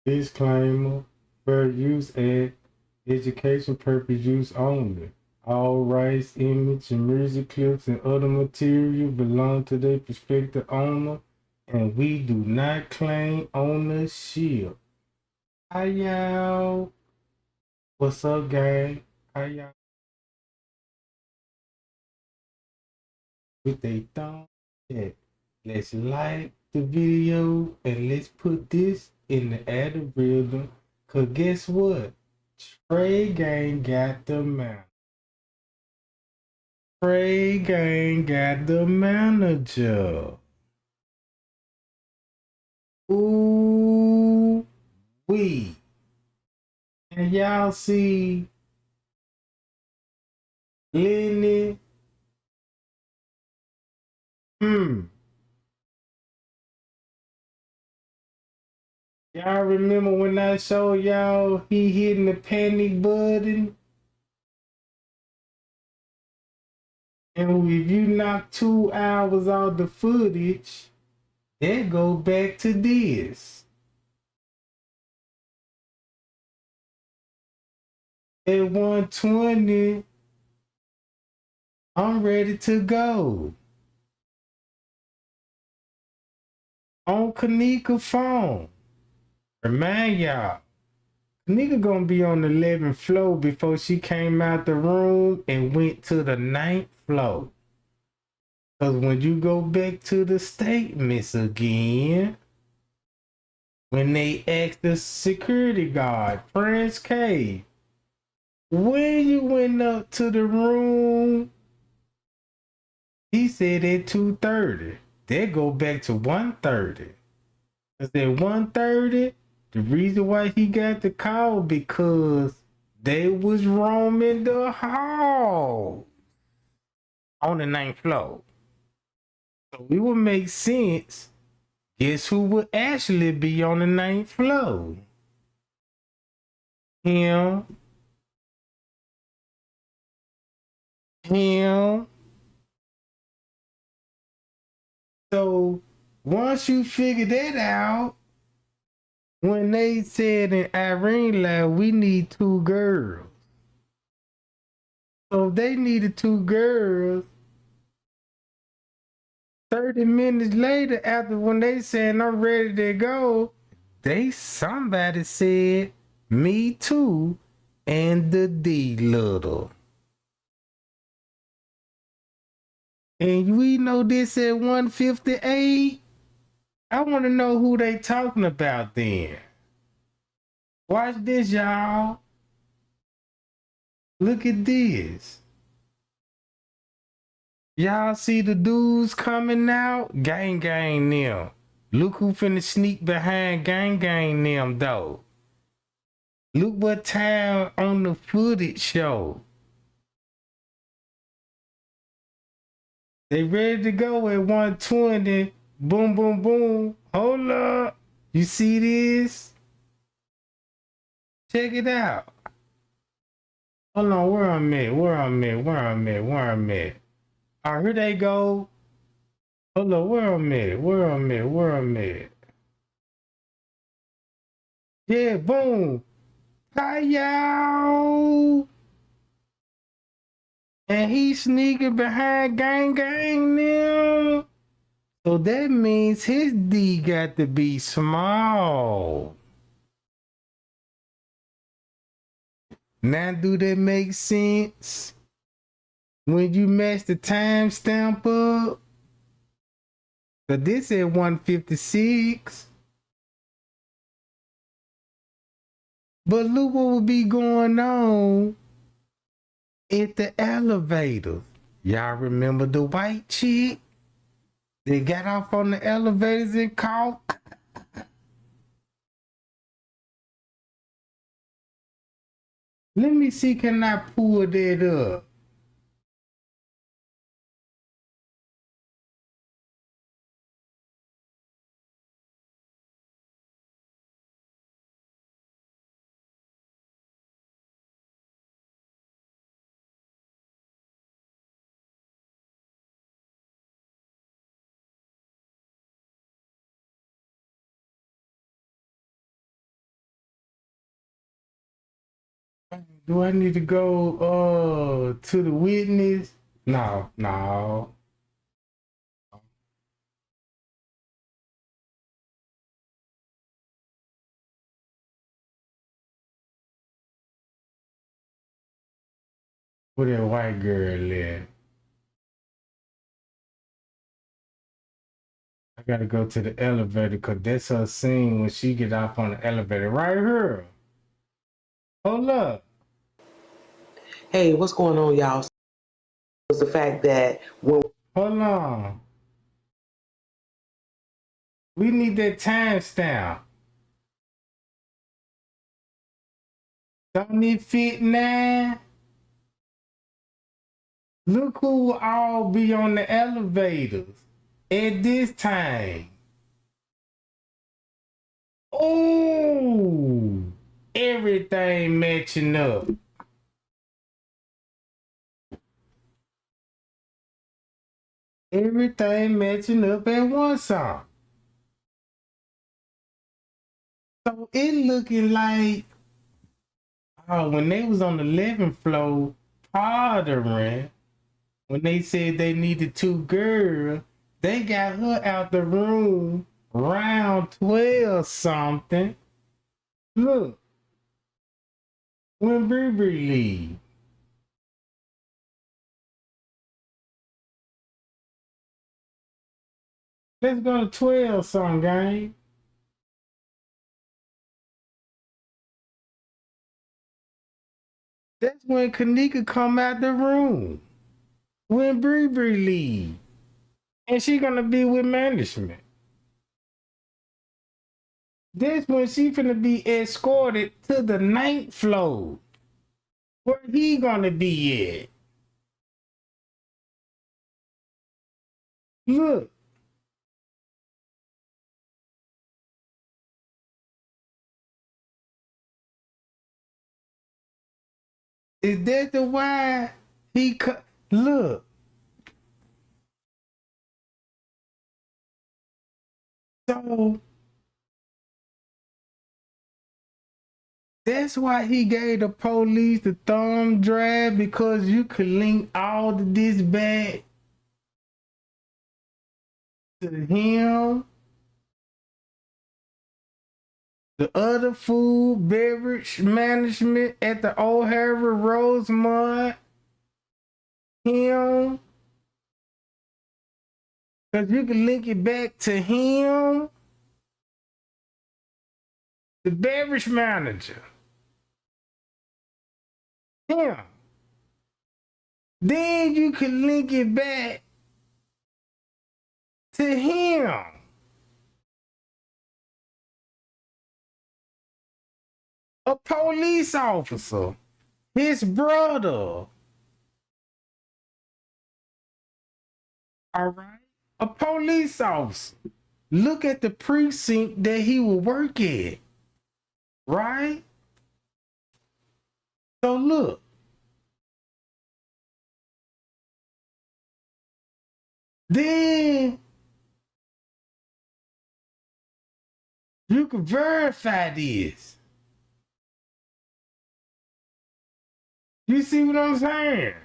Disclaimer: fair use at education purpose use only. All rights, image, and music clips and other material belong to their prospective owner, and we do not claim ownership. Hi y'all. What's up, gang? How y'all with they thumb? Yeah. Let's like the video and let's put this in the algorithm. Cause guess what? Trey Gang got the man. Trey Gang got the manager. Ooh wee. And y'all see Lenny. Hmm. Y'all remember when I showed y'all he hitting the panic button? And if you knock 2 hours out the footage, that go back to this. At 120, I'm ready to go. On Kenneka phone. Remind y'all, Kenneka gonna be on the 11th floor before she came out the room and went to the 9th floor. Cause when you go back to the statements again, when they asked the security guard, Prince K, when you went up to the room, he said at 2:30. They go back to 1:30. Cause at 1:30, the reason why he got the call because they was roaming the hall on the 9th floor. So it would make sense. Guess who would actually be on the 9th floor? Him, him. So once you figure that out, when they said in Irene Lab, we need 2 girls. So they needed 2 girls. 30 minutes later, after when they said I'm ready to go, somebody said me too and the D little. And we know this at 158. I want to know who they talking about then. Watch this, y'all. Look at this. Y'all see the dudes coming out? Gang gang them. Look who finna sneak behind gang gang them though. Look what time on the footage show. They ready to go at 120. Boom, boom, boom. Hold up. You see this? Check it out. Hold on, where I'm at? Where I'm at? Where I'm at? Where I'm at? All right, here they go. Hold on, where I'm at? Where I'm at? Where I'm at? Yeah, boom. Hi, y'all. And he sneaking behind gang gang now. So that means his D got to be small. Now do that make sense? When you match the timestamp up? But this at 156. But look what would be going on at the elevator. Y'all remember the white chick? They got off on the elevators and called. Let me see, can I pull that up? Do I need to go to the witness? No, no. Where that white girl at? I gotta go to the elevator because that's her scene when she get off on the elevator. Right here. Hold up. Hey, what's going on, y'all? Was the fact that when Hold on. We need that timestamp. Don't it fit now? Look who will all be on the elevators at this time. Oh, everything matching up. Everything matching up at one song. So it looking like when they was on the 11th floor partying, when they said they needed two girls, they got her out the room round 12 something. Look, when Beverage leave. Let's go to 12 some game. That's when Kenneka come out the room. When Beverage leave. And she gonna be with management. That's when she finna be escorted to the 9th floor. Where he gonna be at? Look. Is that the why he look? So that's why he gave the police the thumb drive, because you could link all of this back to him, the other food beverage management at the O'Hara Rosemont, him, because you can link it back to him, the beverage manager, him. Then you can link it back to him. A police officer, his brother. All right. A police officer. Look at the precinct that he will work at. Right? So look. Then you can verify this. You see what I'm saying?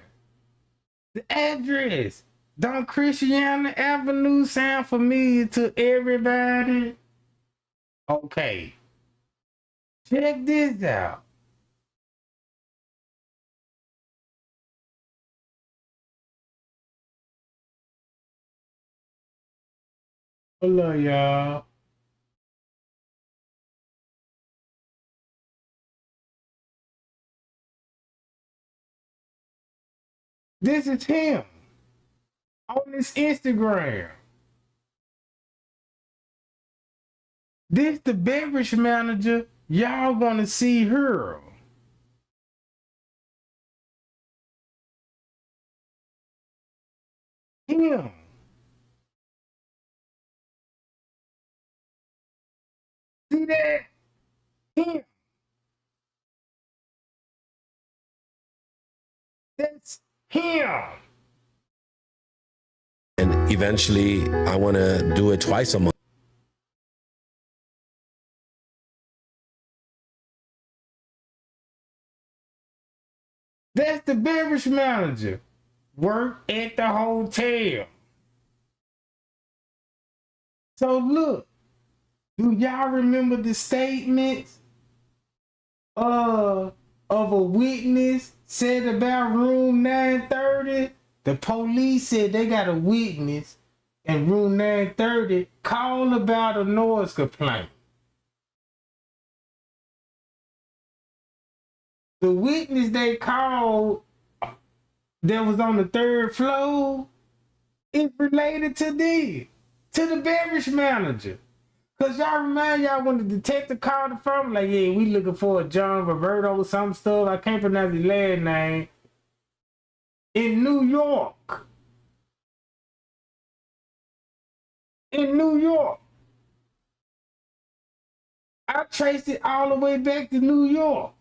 The address. Don't Christiana Avenue sound familiar to everybody? Okay. Check this out. Hello, y'all. This is him on his Instagram. This the beverage manager. Y'all gonna see her. Him. See that? Him. That's him. And eventually, I want to do it twice a month. That's the beverage manager. Work at the hotel. So look, do y'all remember the statements of a witness said about room 930? The police said they got a witness in room 930 call about a noise complaint. The witness they called that was on the third floor is related to this, to the beverage manager. Cause y'all remind y'all when the detective called the phone, like, yeah, we looking for a John Roberto or some stuff. I can't pronounce his last name. In New York. In New York. I traced it all the way back to New York.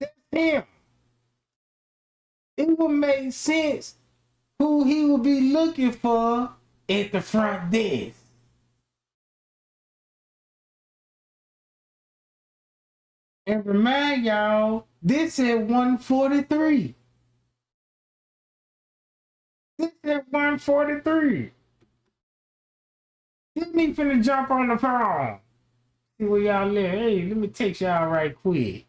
That's him. It would make sense who he would be looking for at the front desk. And remind y'all, this at 143. This at 143. Then me finna jump on the phone. See where y'all live. Hey, let me text y'all right quick.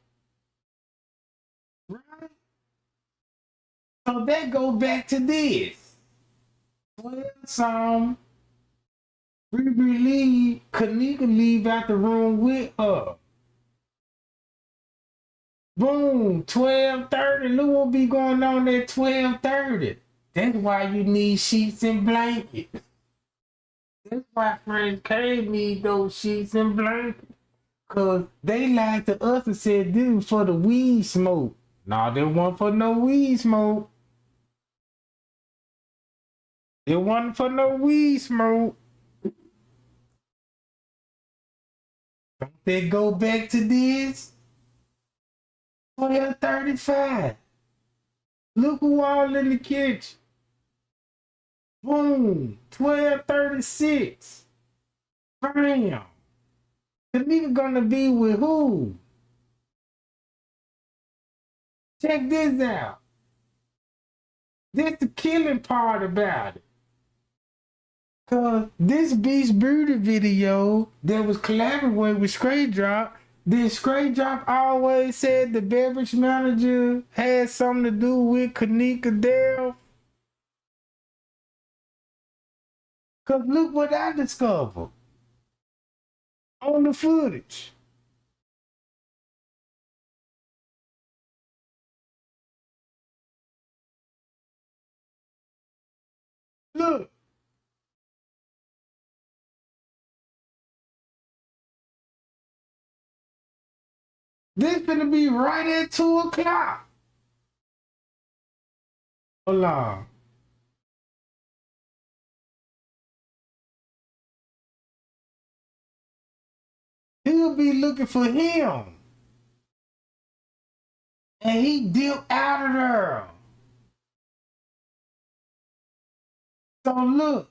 Right? So that go back to this. Well, some leave, Kenneka leave out the room with her. Boom, 12:30. Look what be going on at 12:30. That's why you need sheets and blankets. That's why friends K need those sheets and blankets. Cause they lied to us and said this was for the weed smoke. Nah, they wasn't for no weed smoke. It wasn't for no weed smoke. Don't they go back to this? 12:35. Look who all in the kitchen. Boom. 12:36. Bam. The nigga gonna be with who? Check this out. This the killing part about it. Cause this Beast Beauty video that was collaborating with Straight Drop, then Straight Drop always said the beverage manager had something to do with Kenneka Dale. Cause look what I discovered on the footage. Look. This gonna be right at 2 o'clock. Hold on. He'll be looking for him. And he dipped out of there. So look.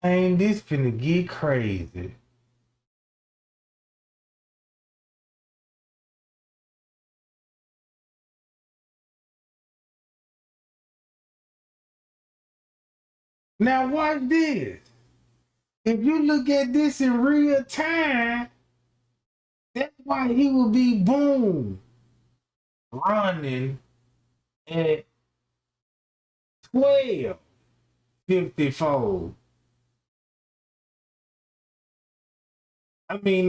Ain't this finna get crazy. Now watch this. If you look at this in real time, that's why he will be boom running at 12:54. I mean,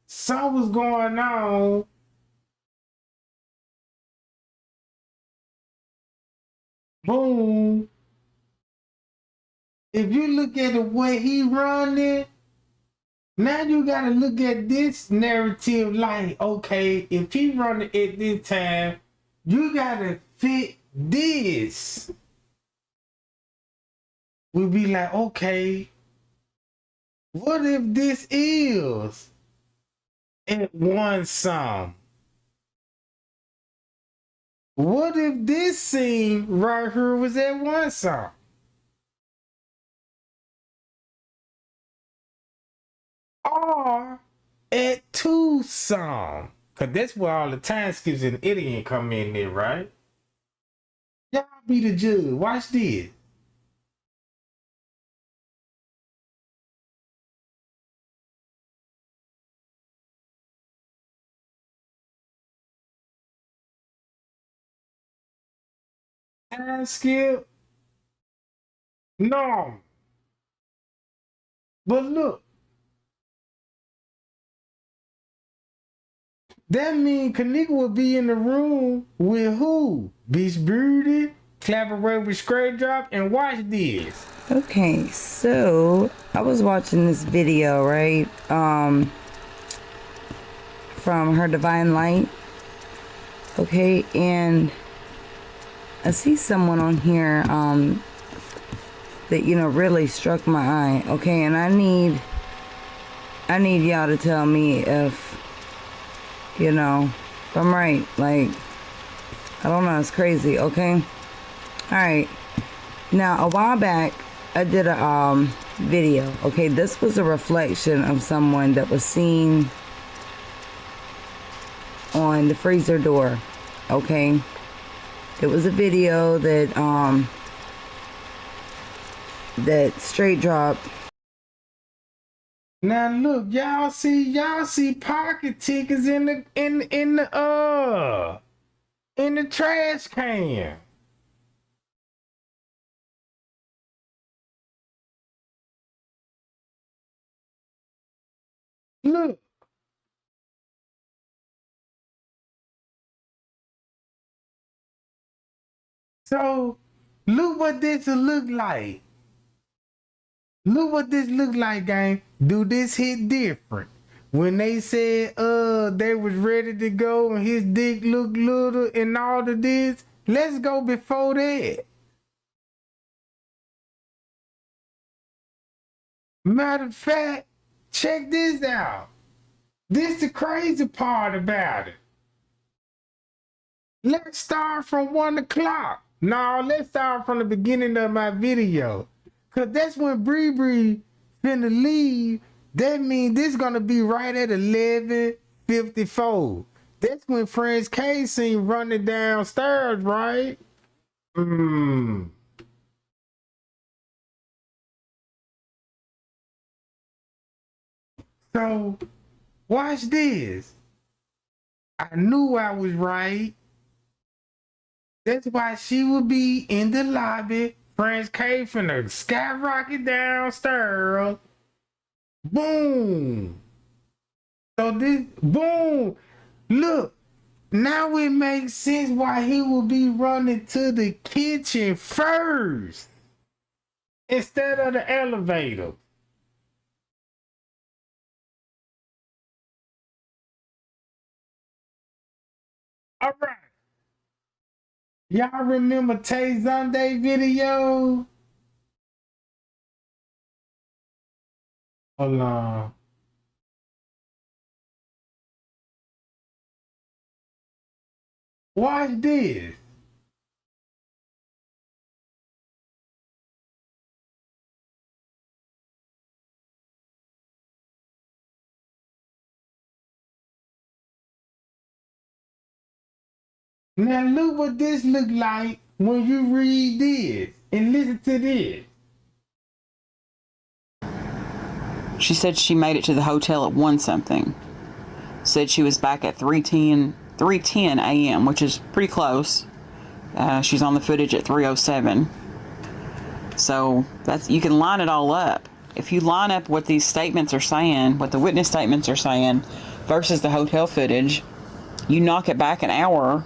something was going on. Boom. If you look at the way he running, now you gotta look at this narrative like, okay, if he running at this time, you gotta fit this. We'll be like, okay, What if this is at one song? What if this scene right here was at one song? Or at two songs? Cause that's where all the time skips and idiot come in there, right? Y'all be the judge. Watch this. Time skip. No. But look. That means Kenneka will be in the room with who? Beach Beauty, collaborate with Straight Drop, and watch this. Okay, so I was watching this video, right? From Her Divine Light. Okay, and I see someone on here that really struck my eye. Okay, and I need y'all to tell me if if I'm right. Like, I don't know, it's crazy. Okay, all right. Now, a while back, I did a video. Okay, this was a reflection of someone that was seen on the freezer door. Okay, it was a video that that Straight Drop. Now look, y'all see pocket tickets in the trash can. Look. So look what this will look like. Look what this look like, gang. Do this hit different? When they said they was ready to go and his dick looked little and all of this, let's go before that. Matter of fact, check this out. This the crazy part about it. Let's start from 1 o'clock. No, let's start from the beginning of my video. Cause that's when Bree finna leave. That means this gonna be right at 11:54. That's when Friends K seen running downstairs, right? So watch this. I knew I was right. That's why she would be in the lobby. Friends K finna skyrocket downstairs. Boom. So this, boom. Look, now it makes sense why he will be running to the kitchen first instead of the elevator. All right. Y'all remember Tay Sunday video? Hold on. Watch this. Now look what this look like when you read this and listen to this. She said she made it to the hotel at 1 something. Said she was back at 3:10 a.m., which is pretty close. She's on the footage at 3:07. So that's, you can line it all up. If you line up what these statements are saying, what the witness statements are saying, versus the hotel footage, you knock it back an hour.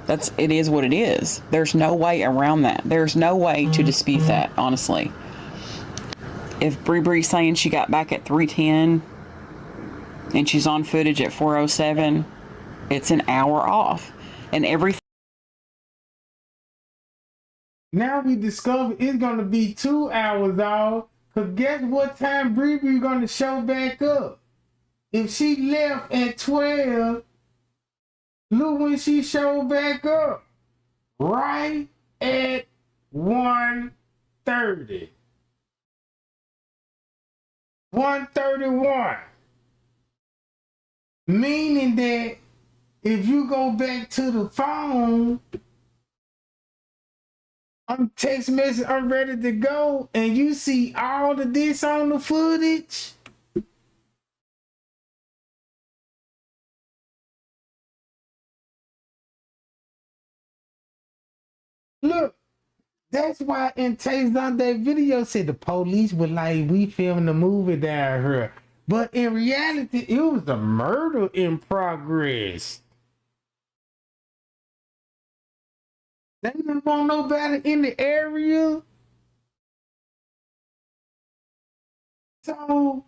It is what it is. There's no way around that. There's no way to dispute that, honestly. If Bree's saying she got back at 3:10 and she's on footage at 4:07, it's an hour off. And everything. Now we discover it's gonna be 2 hours off Cause guess what time Bree gonna show back up? If she left at 12, look when she showed back up. Right at 1:30. 1:31. Meaning that if you go back to the phone, I'm text message, I'm ready to go, and you see all of this on the footage. Look, that's why in Taste on that video said the police were like, we filmed the movie down here. But in reality, it was a murder in progress. They didn't want nobody in the area. So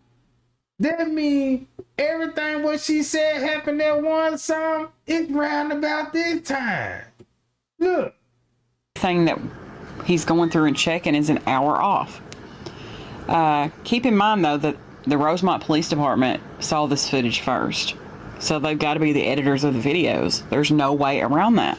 that means everything what she said happened at one song, it's round about this time. Look. Thing that he's going through and checking is an hour off. Keep in mind, though, that the Rosemont Police Department saw this footage first. So they've got to be the editors of the videos. There's no way around that.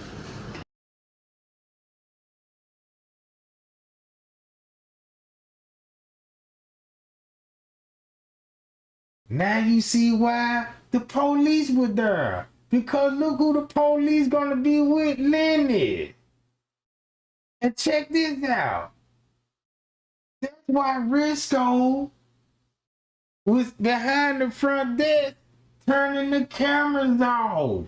Now you see why the police were there. Because look who the police gonna be with, Lenny. And check this out. That's why Risco was behind the front desk turning the cameras off.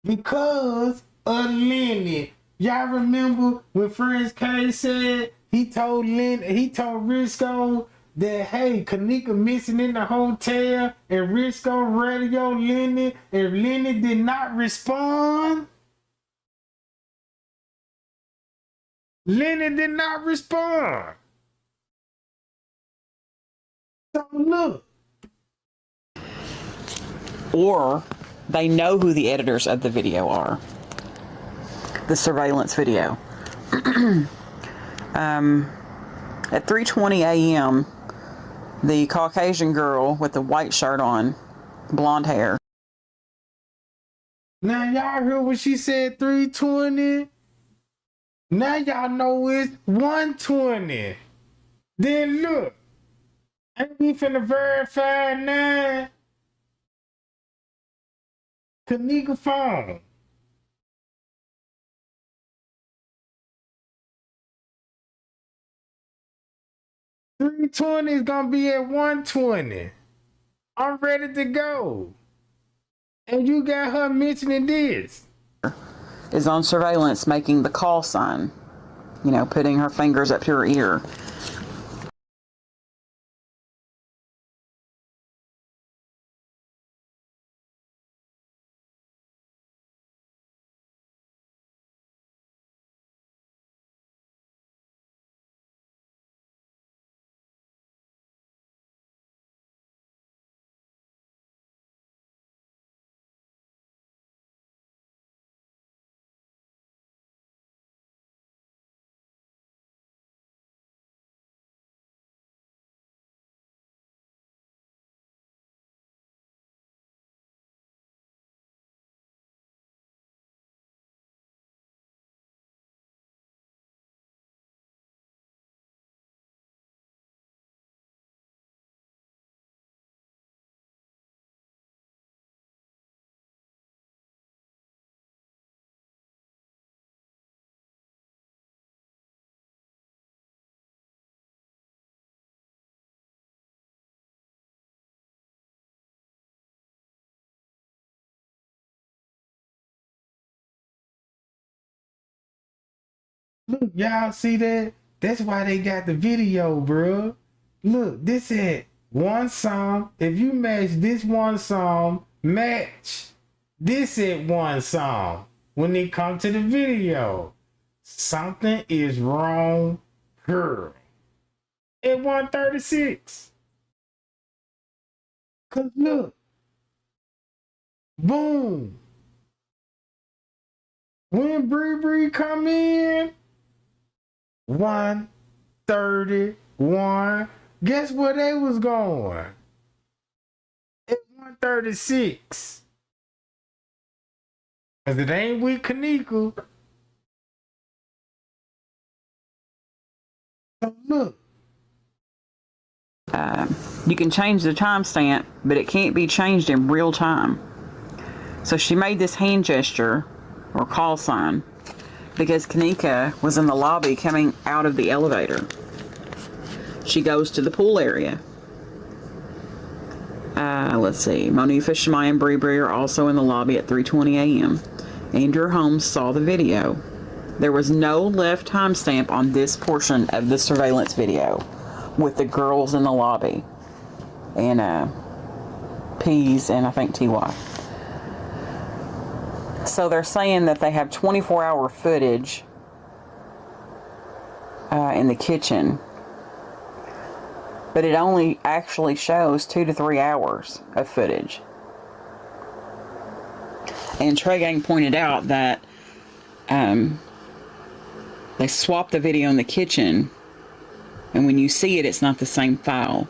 Because of Lenny. Y'all remember when Friends K said he told Risco that, hey, Kenneka missing in the hotel, and Risco radio Lenny, and Lenny did not respond? Lenny did not respond. So look. Or they know who the editors of the video are. The surveillance video. At 3:20 a.m., the Caucasian girl with the white shirt on, blonde hair. Now y'all heard what she said, 3:20? Now y'all know it's 1:20. Then look, ain't we finna verify now? Kenneka phone. 3:20 is gonna be at 1:20. I'm ready to go. And you got her mentioning this. Is on surveillance making the call sign. You know, putting her fingers up to her ear. Look, y'all see that? That's why they got the video, bro. Look, this at one song. If you match this one song, match this at one song. When it comes to the video, something is wrong here. At 1:36. Cause look, boom. When Bree come in, 1:30 one. Guess where they was going? At 136. Cause it ain't with Kenneka. So look. You can change the timestamp, but it can't be changed in real time. So she made this hand gesture or call sign because Kenneka was in the lobby coming out of the elevator. She goes to the pool area. Let's see. Monifa, Shemai, and Bree are also in the lobby at 3:20 a.m. Andrew Holmes saw the video. There was no left timestamp on this portion of the surveillance video with the girls in the lobby and Peas and I think TY. So they're saying that they have 24-hour footage in the kitchen, but it only actually shows 2 to 3 hours of footage. And Trey Gang pointed out that they swapped the video in the kitchen, and when you see it, it's not the same file.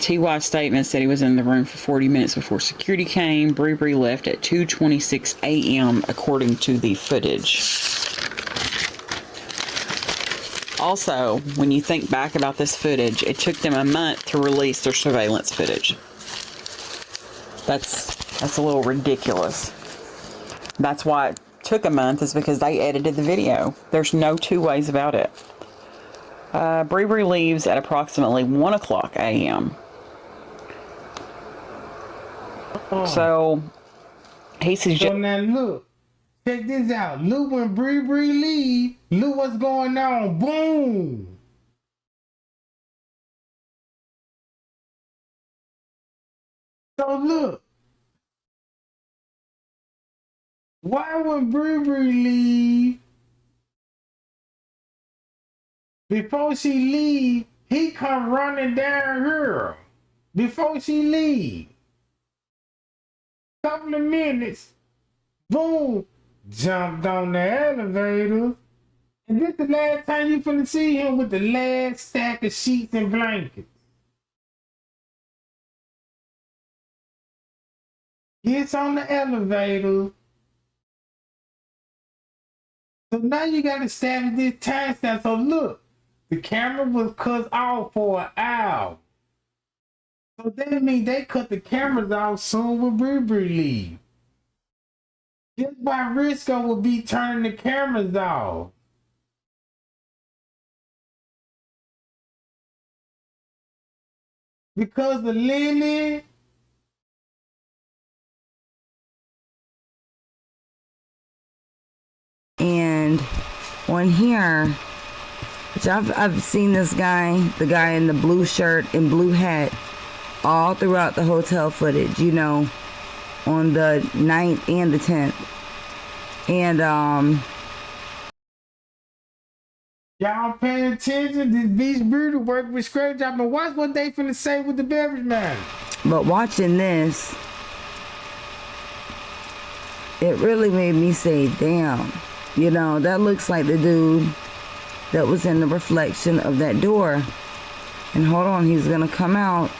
TY's statement said he was in the room for 40 minutes before security came. Bree left at 2:26 a.m. according to the footage. Also, when you think back about this footage, it took them a month to release their surveillance footage. That's a little ridiculous. That's why it took a month, is because they edited the video. There's no two ways about it. Bree leaves at approximately 1 o'clock a.m. So he suggests. So now look, check this out. Look when Bree leave. Look what's going on. Boom. So look. Why would Bree leave? Before she leave, he come running down here. Before she leave. Couple of minutes, boom, jumped on the elevator. And this the last time you finna see him with the last stack of sheets and blankets. Gets on the elevator. So now you gotta establish this timestamp. So look, the camera was cut off for an hour. So that means they cut the cameras off soon when Bree leave. Just why Risco will be turning the cameras off. Because of Lily. And on here, which I've seen this guy, the guy in the blue shirt and blue hat, all throughout the hotel footage, you know, on the 9th and the 10th. And y'all paying attention? This Beach Brew work with Scratch Job, and watch what they finna say with the beverage man. but watching this, it really made me say, damn, you know, that looks like the dude that was in the reflection of that door. And hold on, he's gonna come out.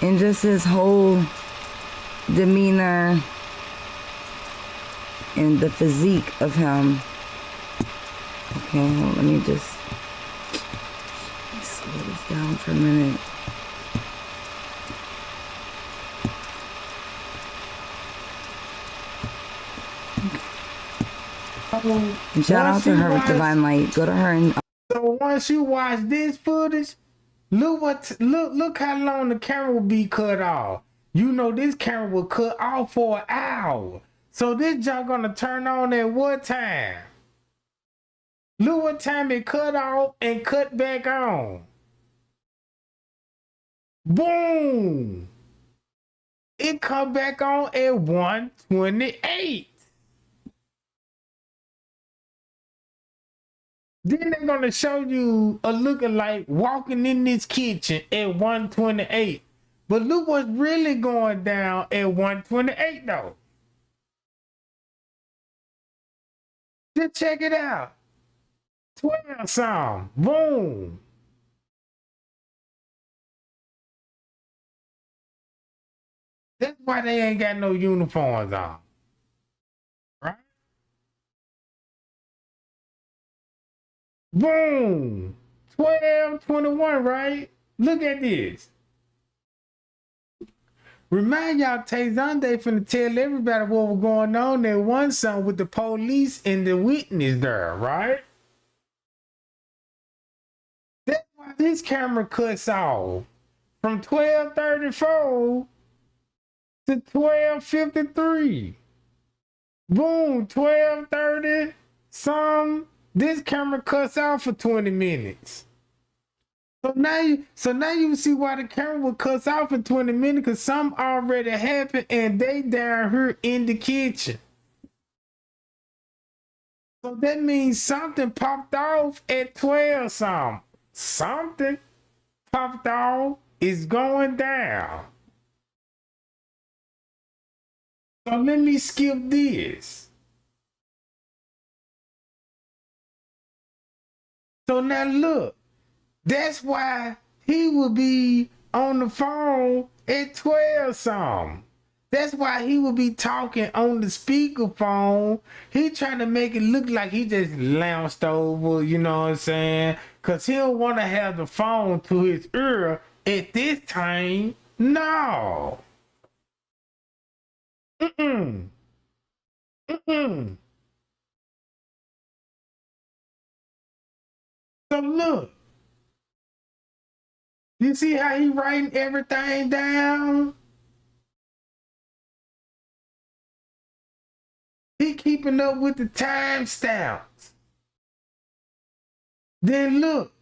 And just his whole demeanor and the physique of him. Okay, hold on, let me slow this down for a minute. And shout out to her with Divine Light. Go to her and So once you watch this footage, look how long the camera will be cut off. You know this camera will cut off for an hour. So this junk gonna turn on at what time? Look what time it cut off and cut back on. Boom! It come back on at 1:28. Then they're gonna show you a lookalike walking in this kitchen at 1:28. But look what's really going down at 1:28 though. Just check it out. 12 some. Boom. That's why they ain't got no uniforms on. Right? Boom. 12:21, right? Look at this. Remind y'all, Tay Zonday finna tell everybody what was going on there one song with the police and the witness there, right? That's why this camera cuts off from 12:34 to 12:53. Boom, 12:30 some. This camera cuts off for 20 minutes. So now you see why the camera will cut off for 20 minutes, because some already happened and they down here in the kitchen. So that means something popped off at 12 something. Something popped off is going down. So let me skip this. So now look. That's why he would be on the phone at 12 something. That's why he would be talking on the speakerphone. He trying to make it look like he just lounged over, you know what I'm saying? Because he don't want to have the phone to his ear at this time. No. Mm-mm. Mm-mm. So look. You see how he writing everything down? He keeping up with the timestamps. Then look.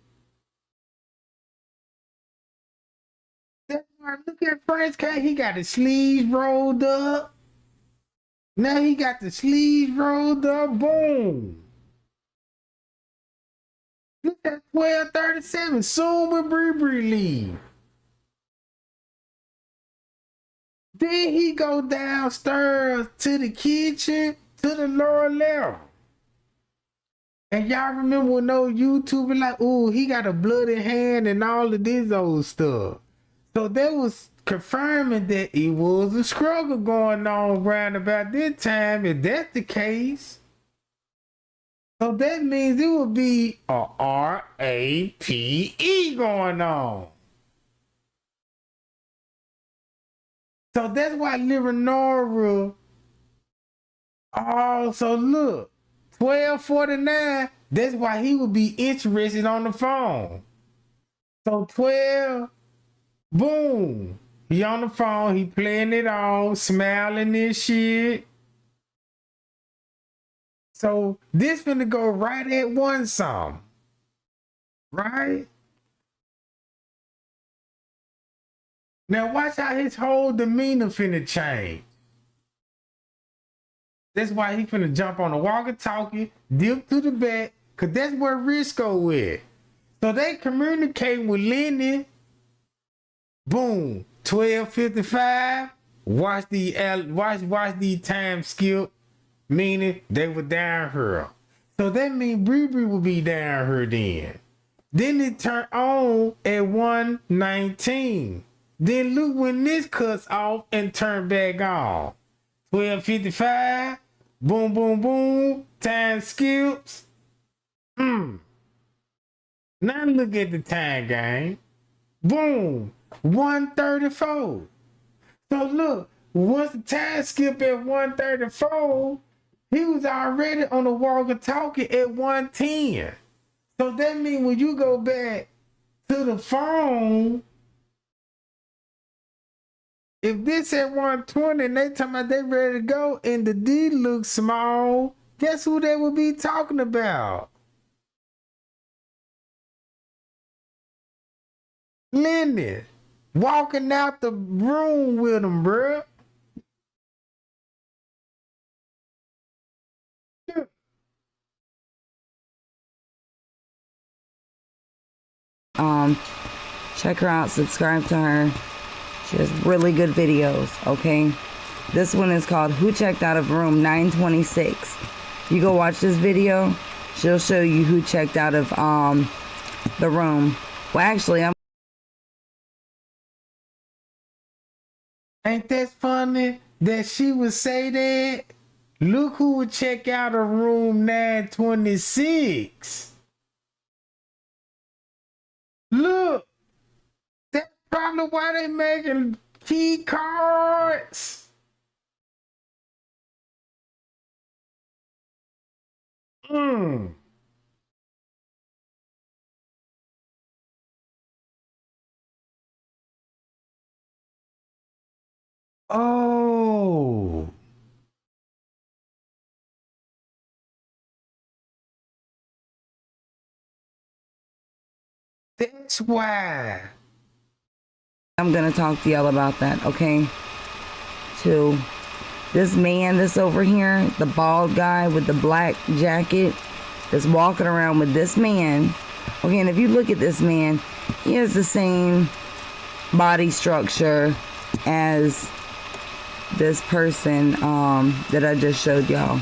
That's why look at French K. He got the sleeves rolled up. Now he got the sleeves rolled up. Boom. Look at 12:37. Soon will Bree leave. Then he go downstairs to the kitchen to the lower level. And y'all remember when those YouTubers like, ooh, he got a bloody hand and all of this old stuff. So that was confirming that it was a struggle going on around about this time. If that's the case, so that means it would be a RAPE going on. So that's why Livernoria. Oh, so look, 12:49. That's why he would be interested on the phone. So 12, boom, he on the phone. He playing it all, smiling this shit. So this finna go right at one song, right? Now watch how his whole demeanor finna change. That's why he finna jump on the walkie-talkie, dip to the back, cause that's where Risco is. So they communicate with Lenny. Boom, 12:55. Watch the time skip. Meaning they were down here. So that means Bree will be down here then. Then it turned on at 1:19. Then look when this cuts off and turn back on. 12:55. Boom, boom, boom. Time skips. Now look at the time, gang. Boom. 1:34. So look, once the time skip at 1:34, he was already on the walkie-talkie at 1:10. So that means when you go back to the phone, if this at 1:20 and they talking about they ready to go and the D looks small, guess who they would be talking about? Lenny. Walking out the room with him, bruh. Check her out, subscribe to her. She has really good videos, okay? This one is called Who Checked Out of Room 926. You go watch this video. She'll show you who checked out of the room. Well, actually, Ain't that funny that she would say that? Look who would check out of room 926. Look, that's probably why they making key cards. Mm. Oh. That's why. I'm gonna talk to y'all about that, okay? To this man that's over here, the bald guy with the black jacket that's walking around with this man. Okay, and if you look at this man, he has the same body structure as this person that I just showed y'all.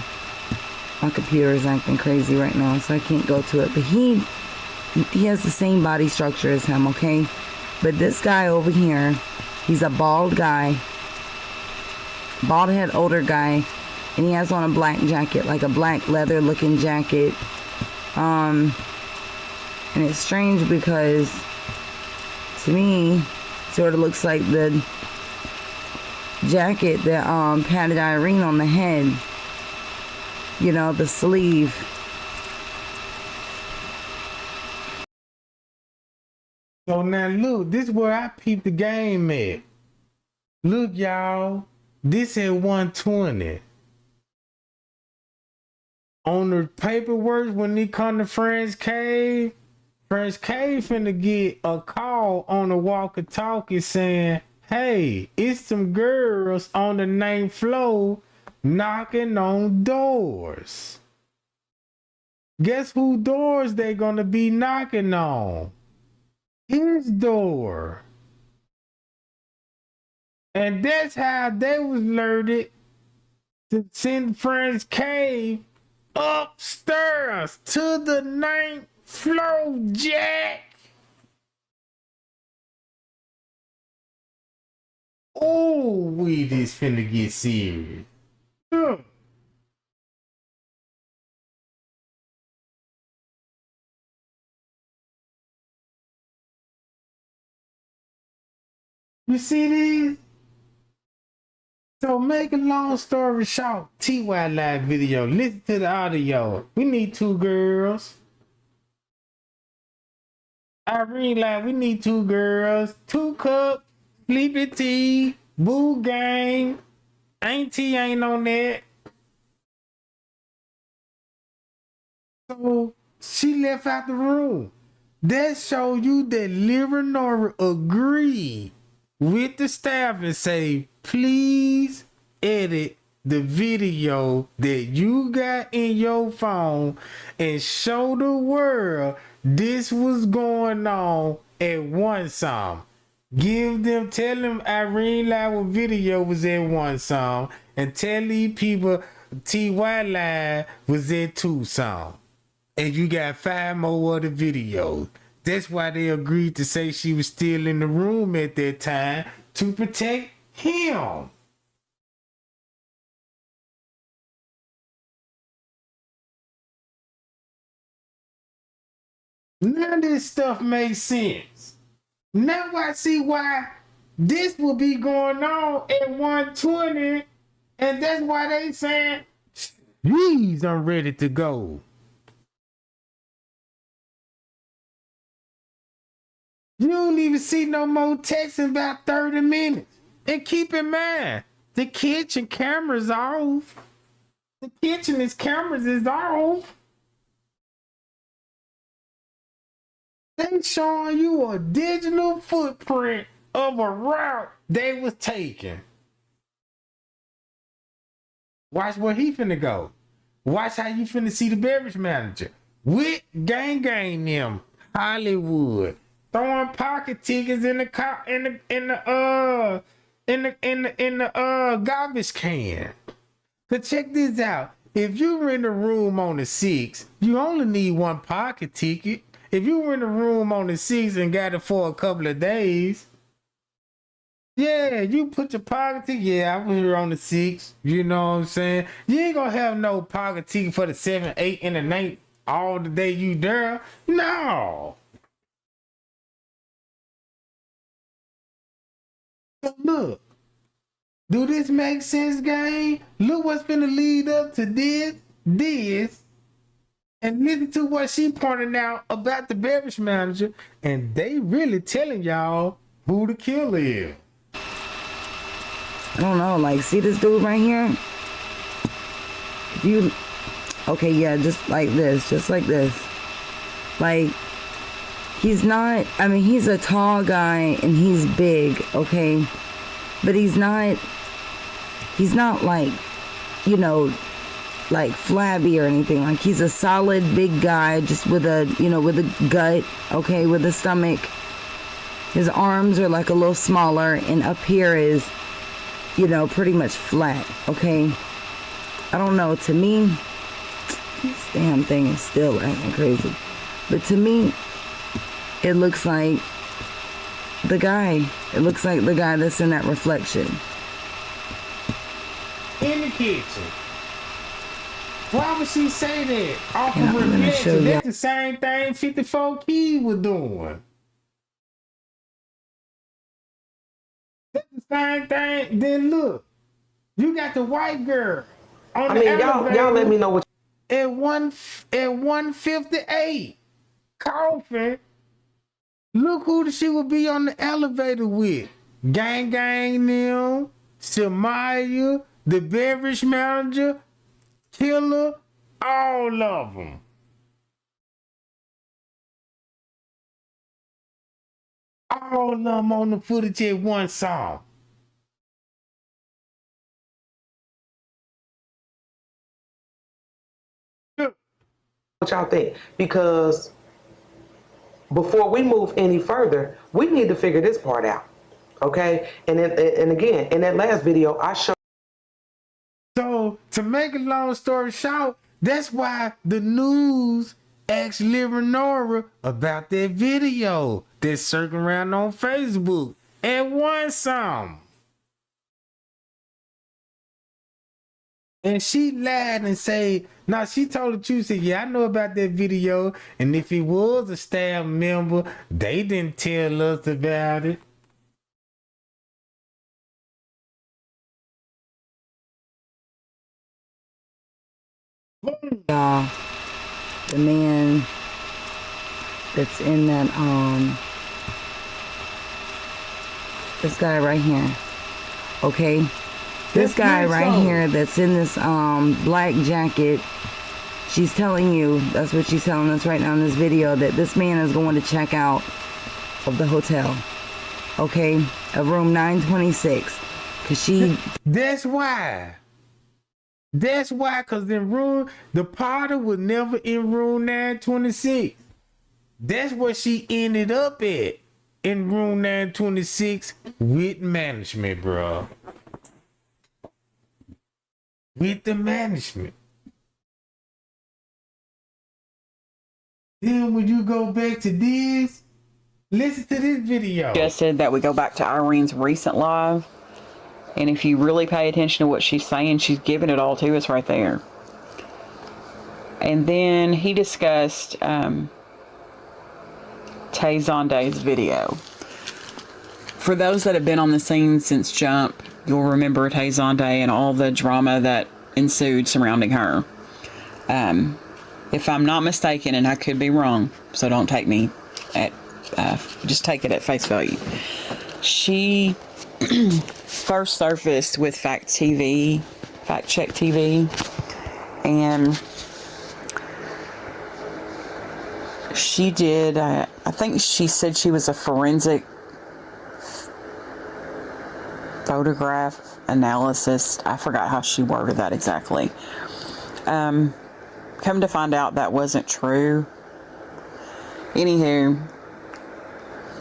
My computer is acting crazy right now, so I can't go to it. But he has the same body structure as him, okay? But this guy over here, he's a bald guy, bald head older guy, and he has on a black jacket, like a black leather looking jacket. And it's strange because to me, sort of looks like the jacket that patted Irene on the head. You know, the sleeve. So now look, this is where I peep the game at. Look, y'all, this at 120. On the paperwork, when they come to French Cave finna get a call on the walkie-talkie saying, hey, it's some girls on the 9th floor knocking on doors. Guess who doors they gonna be knocking on? His door. And that's how they was alerted to send French Cave upstairs to the 9th floor, Jack. Oh, we just finna get serious. Look. You see these? So make a long story short, TY live video. Listen to the audio. We need 2 girls. Irene live, we need 2 girls. 2 cups, Sleepy Tea, Boo Gang. Auntie ain't on that. So she left out the room. That show you that Leonora agreed with the staff and say, please edit the video that you got in your phone and show the world this was going on at one song. Tell them Irene Live video was in one song, and tell these people TY Live was in 2 songs. And you got 5 more other videos. That's why they agreed to say she was still in the room at that time to protect him. None of this stuff makes sense. Now I see why this will be going on at 120, and that's why they saying, please, I'm ready to go. You don't even see no more text in about 30 minutes. And keep in mind, the kitchen camera's off. The kitchen cameras is off. They showing you a digital footprint of a route they was taking. Watch where he finna go. Watch how you finna see the beverage manager with gang them Hollywood throwing pocket tickets in the car in the garbage can. But check this out. if you rent a room on the 6th, you only need one pocket ticket. If you rent a room on the 6th and got it for a couple of days, yeah, you put your pocket ticket. Yeah, I was here on the 6th. You know what I'm saying? You ain't gonna have no pocket ticket for the 7th, 8th, and the 9th all the day you there. No. So look, do this make sense, gang? Look what's gonna lead up to this, and listen to what she pointed out about the beverage manager, and they really telling y'all who the killer is. I don't know, like, see this dude right here? If you, okay, yeah, just like this. Like, he's not, I mean, he's a tall guy and he's big, okay? But he's not like, you know, like flabby or anything. Like, he's a solid big guy, just with a, you know, with a gut, okay, with a stomach. His arms are like a little smaller, and up here is, you know, pretty much flat, okay? I don't know, to me, this damn thing is still acting crazy. But to me, it looks like the guy. It looks like the guy that's in that reflection. In the kitchen. Why would she say that? Off And of I'm gonna show reflection. you. That's the same thing 54 Key was doing. That's the same thing. Then look, you got the white girl on I the mean, elevator y'all let me know what. at 158 coughing. Look who she would be on the elevator with. Gang them, Shamaya, the beverage manager, killer, all of them. All of them on the footage at one song. What y'all think? Because before we move any further, we need to figure this part out, okay? And again, in that last video, I showed. So, to make a long story short, that's why the news asked Nora about that video that's circling around on Facebook and won some. And she lied and say, now she told the truth, said, yeah, I know about that video. And if he was a staff member, they didn't tell us about it. Y'all, the man that's in that, this guy right here, okay? This guy right here that's in this black jacket, she's telling you, that's what she's telling us right now in this video, that this man is going to check out of the hotel, okay, of room 926, because she... That's why, because the Potter was never in room 926. That's where she ended up at, in room 926 with management, bro. With the management. Then when you go back to this, listen to this video. Suggested that we go back to Irene's recent live. And if you really pay attention to what she's saying, she's giving it all to us right there. And then he discussed Tay Zonde's video. For those that have been on the scene since Jump, you'll remember Tay Zonde and all the drama that ensued surrounding her. If I'm not mistaken, and I could be wrong, so don't take me at, just take it at face value. She first surfaced with Fact Check TV, and she did, I think she said she was a forensic photograph analysis. I forgot how she worded that exactly. Come to find out that wasn't true. Anywho,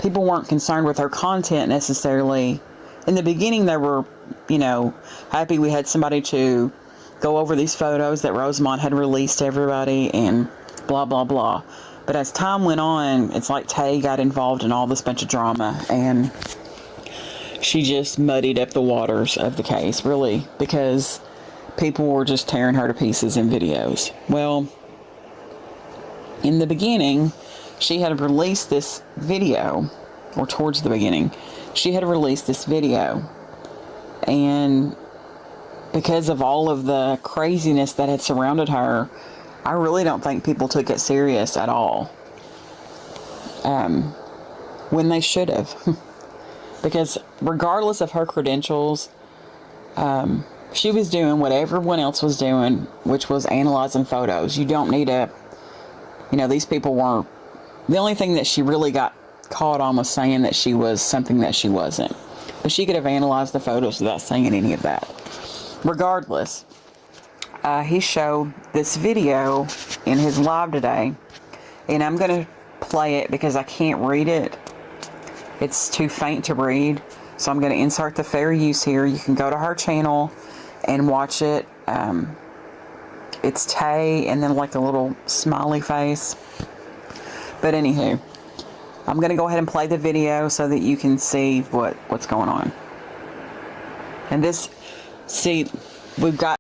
people weren't concerned with her content necessarily. In the beginning, they were, happy we had somebody to go over these photos that Rosamond had released to everybody and blah, blah, blah. But as time went on, it's like Tay got involved in all this bunch of drama, and she just muddied up the waters of the case, really, because people were just tearing her to pieces in videos. Well, in the beginning, she had released this video, or towards the beginning, she had released this video, and because of all of the craziness that had surrounded her, I really don't think people took it serious at all. When they should have. Because regardless of her credentials, she was doing what everyone else was doing, which was analyzing photos. You don't need to, these people weren't. The only thing that she really got caught on was saying that she was something that she wasn't. But she could have analyzed the photos without saying any of that. Regardless, he showed this video in his live today, and I'm going to play it because I can't read it. It's too faint to read, so I'm going to insert the fair use here. You can go to her channel and watch it. It's Tay and then like a little smiley face. But anywho, I'm going to go ahead and play the video so that you can see what's going on. And this, see, we've got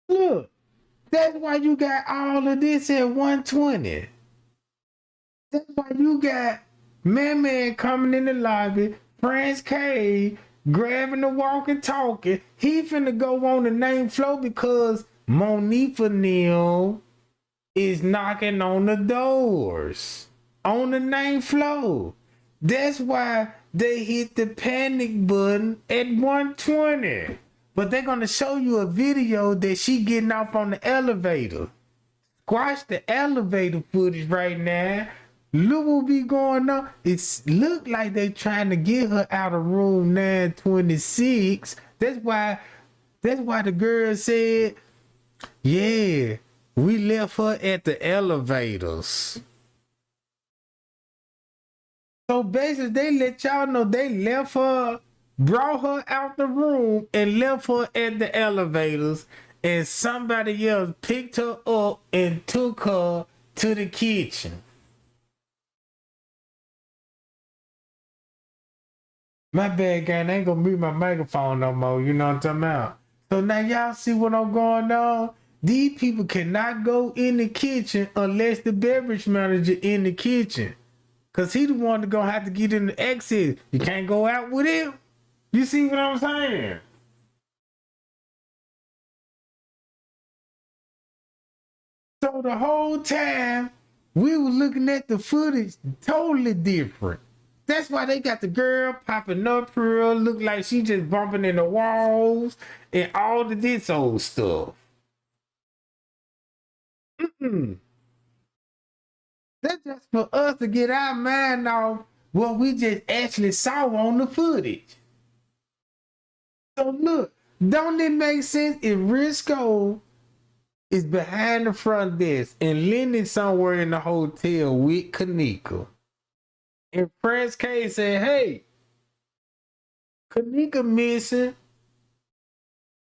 Look, that's why you got all of this at 120. That's why you got Man coming in the lobby, Prince K grabbing the walkie talkie. He finna go on the main floor because Monifa Neal is knocking on the doors on the main floor. That's why they hit the panic button at 120. But they're gonna show you a video that she getting off on the elevator. Squash the elevator footage right now. Look what be going on. It's look like they trying to get her out of room 926. That's why the girl said, yeah, we left her at the elevators. So basically they let y'all know they left her, brought her out the room and left her at the elevators, and somebody else picked her up and took her to the kitchen. My bad, gang. I ain't gonna mute my microphone no more. You know what I'm talking about? So now y'all see what I'm going on? These people cannot go in the kitchen unless the beverage manager in the kitchen. Cause he the one that gonna have to get in the exit. You can't go out with him. You see what I'm saying? So the whole time we were looking at the footage totally different. That's why they got the girl popping up here, look like she just bumping in the walls and all of this old stuff. That's just for us to get our mind off what we just actually saw on the footage. So look, don't it make sense if Risco is behind the front desk and Lenny somewhere in the hotel with Kenneka? And Prince K said, hey, Kenneka missing.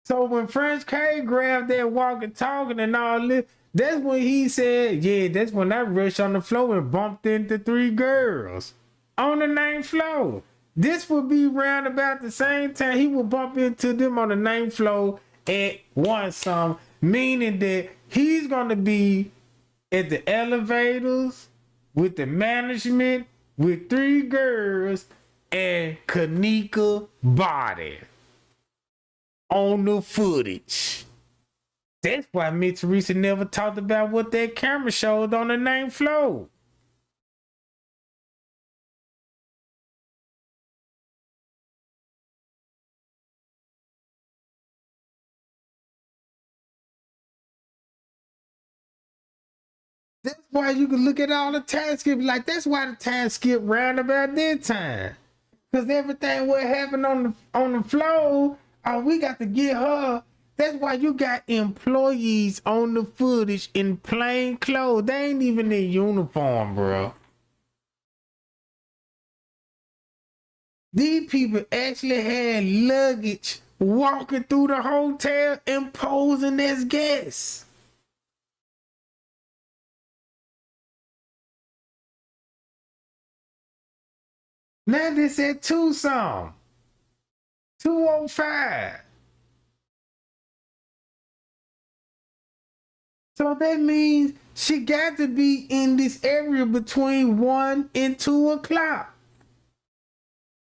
So when Prince K grabbed that walkie-talkie and all this, that's when he said, yeah, that's when I rushed on the floor and bumped into 3 girls on the 9th floor. This would be round about the same time he would bump into them on the 9th floor at 1 meaning that he's going to be at the elevators, with the management, with 3 girls, and Kenneka body on the footage. That's why me and Teresa never talked about what that camera showed on the 9th floor. That's why you can look at all the time skip. Like, that's why the time skip round about this time. Because everything what happened on the floor, oh, we got to get her. That's why you got employees on the footage in plain clothes. They ain't even in uniform, bro. These people actually had luggage walking through the hotel and posing as guests. Now this at Tucson. 205. So that means she got to be in this area between 1 and 2 o'clock.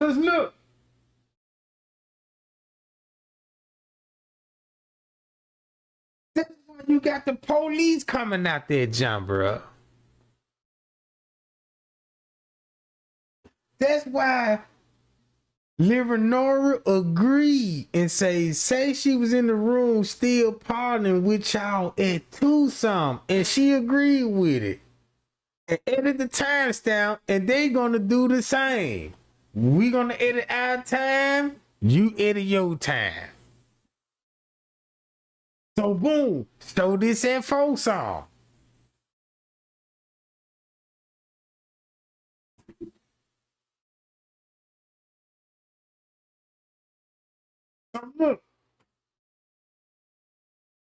Cause look. That's why you got the police coming out there, John, bro. That's why Leonora agreed and say she was in the room still partying with y'all at Tucson, and she agreed with it. And edit the timestamp, and they gonna do the same. We gonna edit our time, you edit your time. So boom, so this at Folsom. Look.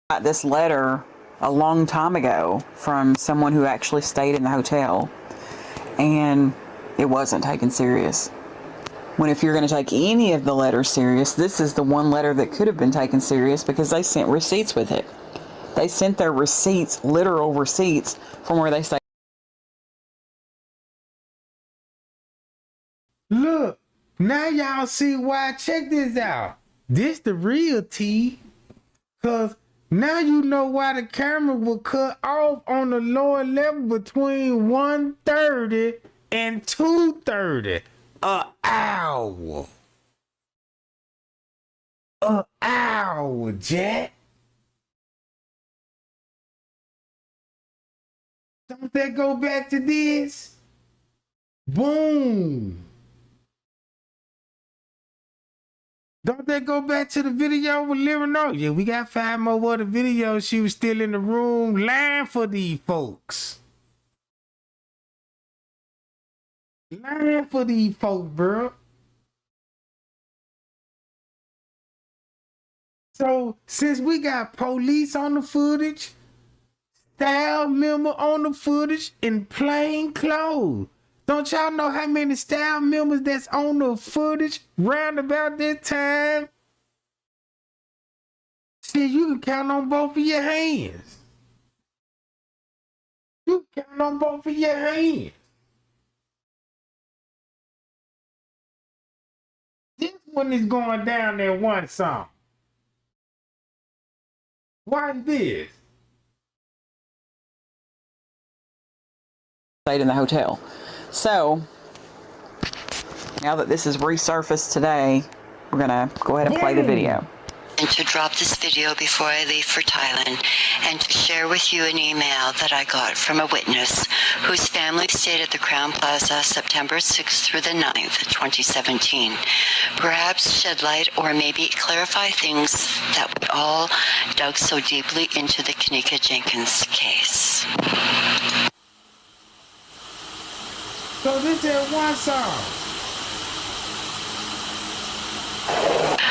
Got this letter a long time ago from someone who actually stayed in the hotel, and it wasn't taken serious. When if you're going to take any of the letters serious, this is the one letter that could have been taken serious because they sent receipts with it. They sent their receipts, literal receipts, from where they stayed. Look, now y'all see why. Check this out. This the real tea. Cause now you know why the camera will cut off on the lower level between 1:30 and 2:30. An hour. An hour, Jack. Don't that go back to this? Boom. Don't that go back to the video with Leonora? Yeah, we got 5 more other videos. She was still in the room lying for these folks. Lying for these folks, bro. So, since we got police on the footage, staff member on the footage in plain clothes, don't y'all know how many staff members that's on the footage round about this time? See, you can count on both of your hands. You can count on both of your hands. This one is going down there one song. Watch this. Stayed in the hotel. So now that this is resurfaced today, we're gonna go ahead and play the video. And to drop this video before I leave for Thailand, and to share with you an email that I got from a witness whose family stayed at the Crown Plaza September 6th through the 9th, 2017. Perhaps shed light or maybe clarify things that we all dug so deeply into the Kenneka Jenkins case. So this is one song.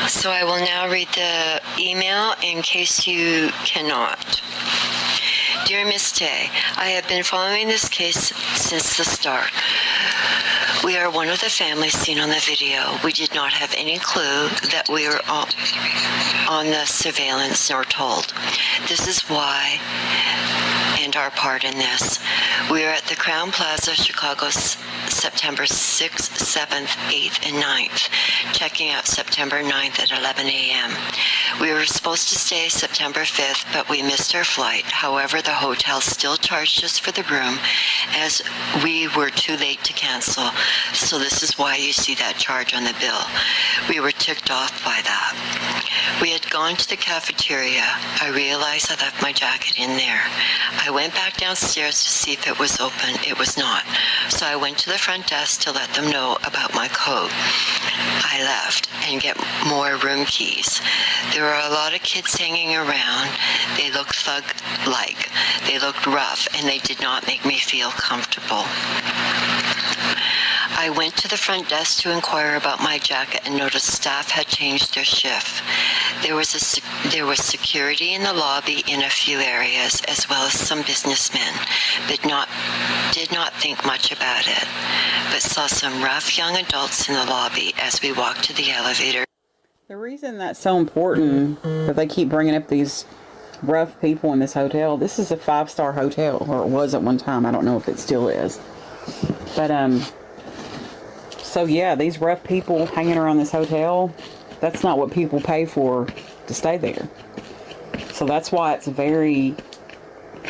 So I will now read the email in case you cannot. Dear Miss Tay, I have been following this case since the start. We are one of the families seen on the video. We did not have any clue that we were on the surveillance nor told. This is why, and and our part in this. We are at the Crown Plaza, Chicago, September 6th, 7th, 8th, and 9th, checking out September 9th at 11 a.m. We were supposed to stay September 5th, but we missed our flight. However, the hotel still charged us for the room as we were too late to cancel. So this is why you see that charge on the bill. We were ticked off by that. We had gone to the cafeteria. I realized I left my jacket in there. I went back downstairs to see if it was open. It was not. So I went to the front desk to let them know about my coat. I left and get more room keys. There were a lot of kids hanging around. They looked thug-like. They looked rough, and they did not make me feel comfortable. I went to the front desk to inquire about my jacket and noticed staff had changed their shift. There was security in the lobby in a few areas, as well as some businessmen, but did not think much about it, but saw some rough young adults in the lobby as we walked to the elevator. The reason that's so important that they keep bringing up these rough people in this hotel, this is a 5-star hotel, or it was at one time. I don't know if it still is. But, so yeah, these rough people hanging around this hotel, that's not what people pay for to stay there. So that's why it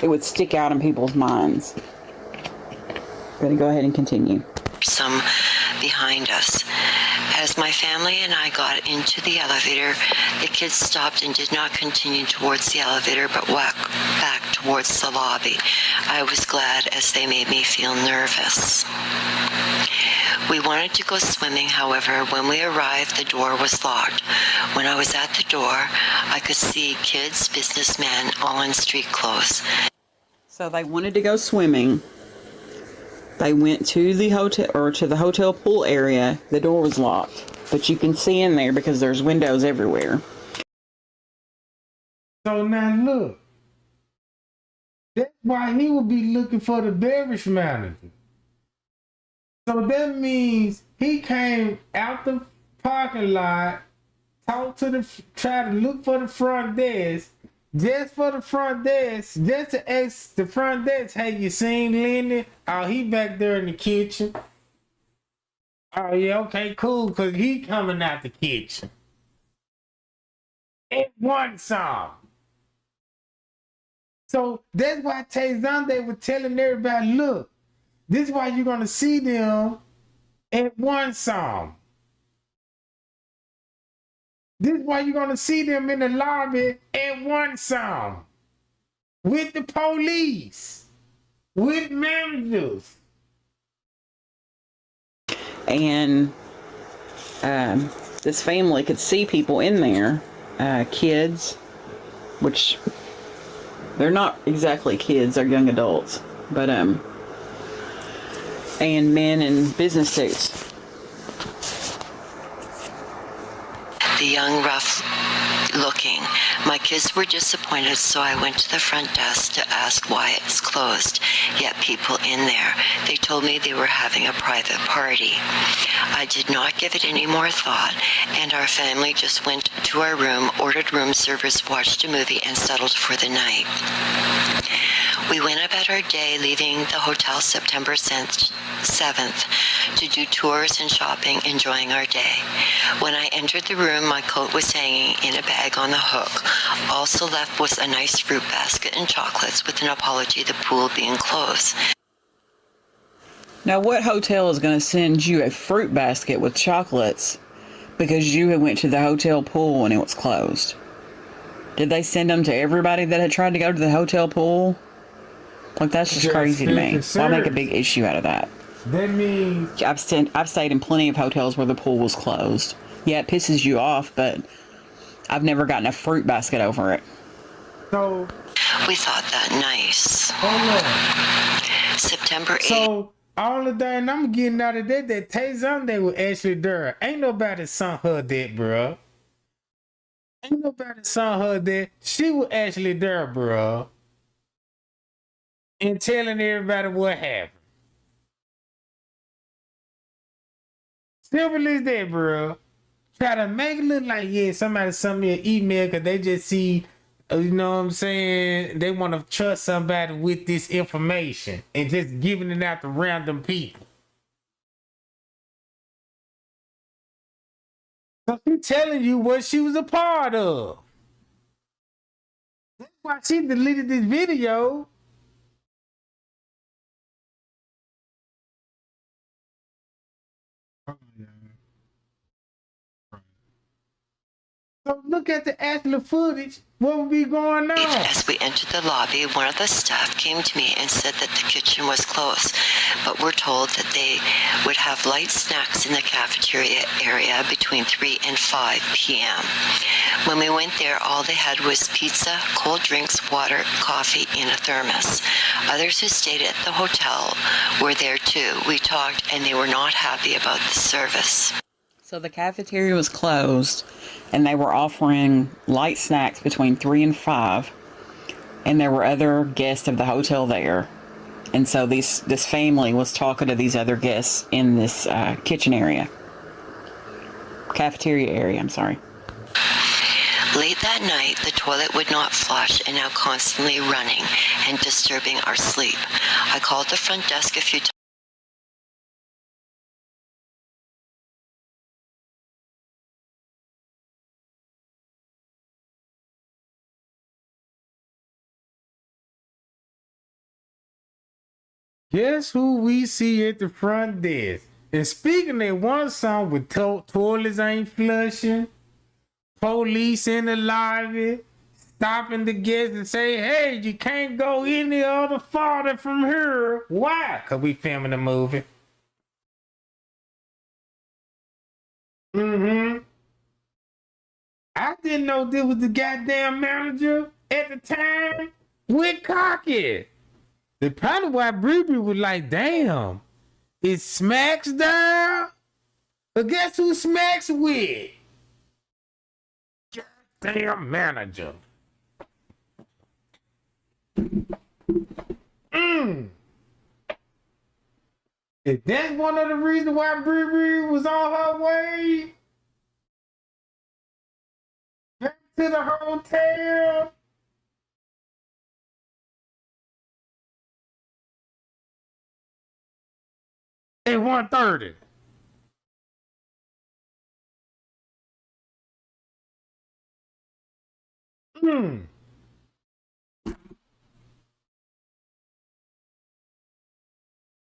would stick out in people's minds. Gonna go ahead and continue. Some behind us. As my family and I got into the elevator, the kids stopped and did not continue towards the elevator, but walked back towards the lobby. I was glad, as they made me feel nervous. We wanted to go swimming, however, when we arrived, the door was locked. When I was at the door, I could see kids, businessmen, all in street clothes. So they wanted to go swimming. They went to the hotel pool area. The door was locked, but you can see in there because there's windows everywhere. So now look, that's why he would be looking for the beverage manager. So that means he came out the parking lot, tried to look for the front desk, just for the front desk, just to ask the front desk, hey, you seen Lenny? Oh, he back there in the kitchen. Oh, yeah, okay, cool, because he coming out the kitchen. It one song. So that's why Tay Zonde was telling everybody, look, this is why you're going to see them at one song. This is why you're going to see them in the lobby at one song. With the police. With managers. And this family could see people in there, kids, which they're not exactly kids, they're young adults, but and men in business suits. The young, rough looking. My kids were disappointed, so I went to the front desk to ask why it's closed. Yet people in there, they told me they were having a private party. I did not give it any more thought, and our family just went to our room, ordered room service, watched a movie, and settled for the night. We went about our day, leaving the hotel September 7th to do tours and shopping, enjoying our day. When I entered the room, my coat was hanging in a bag on the hook. Also left was a nice fruit basket and chocolates, with an apology the pool being closed. Now, what hotel is going to send you a fruit basket with chocolates because you had went to the hotel pool and it was closed? Did they send them to everybody that had tried to go to the hotel pool? Like, that's just crazy to me. Why make a big issue out of that? That means I've stayed in plenty of hotels where the pool was closed. Yeah, it pisses you off, but I've never gotten a fruit basket over it. so. We thought that nice. Hold on. September 8th. So all the thing I'm getting out of that Tay Zonde was actually there. Ain't nobody sent her that, bruh. Ain't nobody sent her that. She was actually there, bruh. And telling everybody what happened. Simple as that, bro. Try to make it look like, yeah, somebody sent me an email because they just see You know what I'm saying? They want to trust somebody with this information and just giving it out to random people. So she's telling you what she was a part of. That's why she deleted this video. So look at the actual footage. What would be going on? As we entered the lobby, one of the staff came to me and said that the kitchen was closed, but we're told that they would have light snacks in the cafeteria area between 3 and 5 p.m. When we went there, all they had was pizza, cold drinks, water, coffee in a thermos. Others who stayed at the hotel were there too. We talked and they were not happy about the service. So the cafeteria was closed, and they were offering light snacks between 3 and 5, and there were other guests of the hotel there. And so this family was talking to these other guests in this cafeteria area, I'm sorry. Late that night, the toilet would not flush and now constantly running and disturbing our sleep. I called the front desk a few times. Guess who we see at the front desk? And speaking that one song with toilets ain't flushing, police in the lobby, stopping the guests and say, hey, you can't go any other farther from here. Why? Because we filming a movie. Mm-hmm. I didn't know this was the goddamn manager at the time with Cocky. The probably why Bree was like, damn, is Smacks down? But guess who Smacks with? Goddamn manager. If that's one of the reasons why Bree was on her way back to the hotel. At 1:30.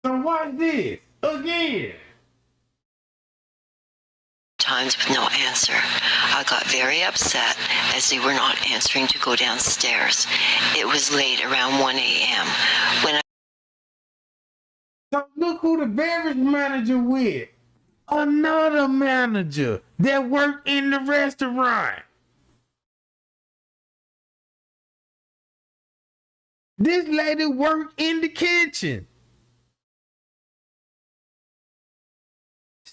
So watch this again. Times with no answer. I got very upset as they were not answering to go downstairs. It was late, around 1 a.m. when So look who the beverage manager with. Another manager that worked in the restaurant. This lady worked in the kitchen.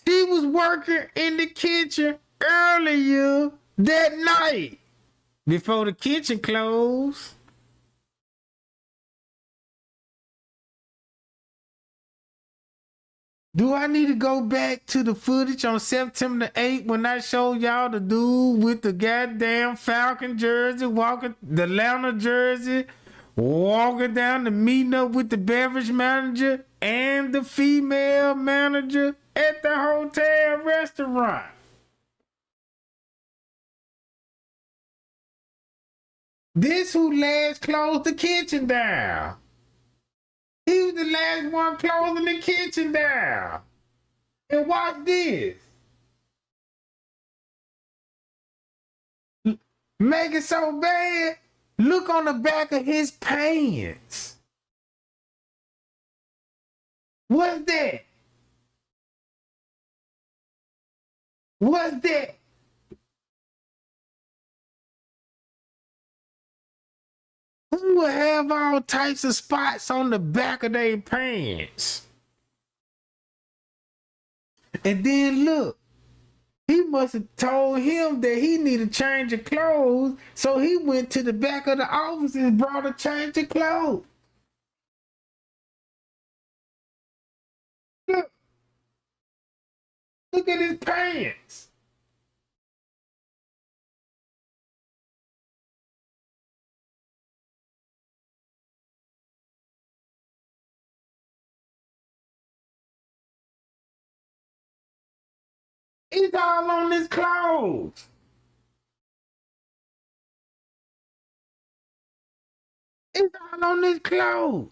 She was working in the kitchen earlier that night before the kitchen closed. Do I need to go back to the footage on September the 8th when I showed y'all the dude with the goddamn Falcon jersey, walking the Atlanta jersey, walking down to meeting up with the beverage manager and the female manager at the hotel restaurant? This who last closed the kitchen down. He was the last one closing the kitchen down. And watch this. Make it so bad. Look on the back of his pants. What's that? What's that? Who would have all types of spots on the back of their pants? And then look, he must have told him that he needed to change of clothes, so he went to the back of the office and brought a change of clothes. Look at his pants. It's all on his clothes. It's all on his clothes.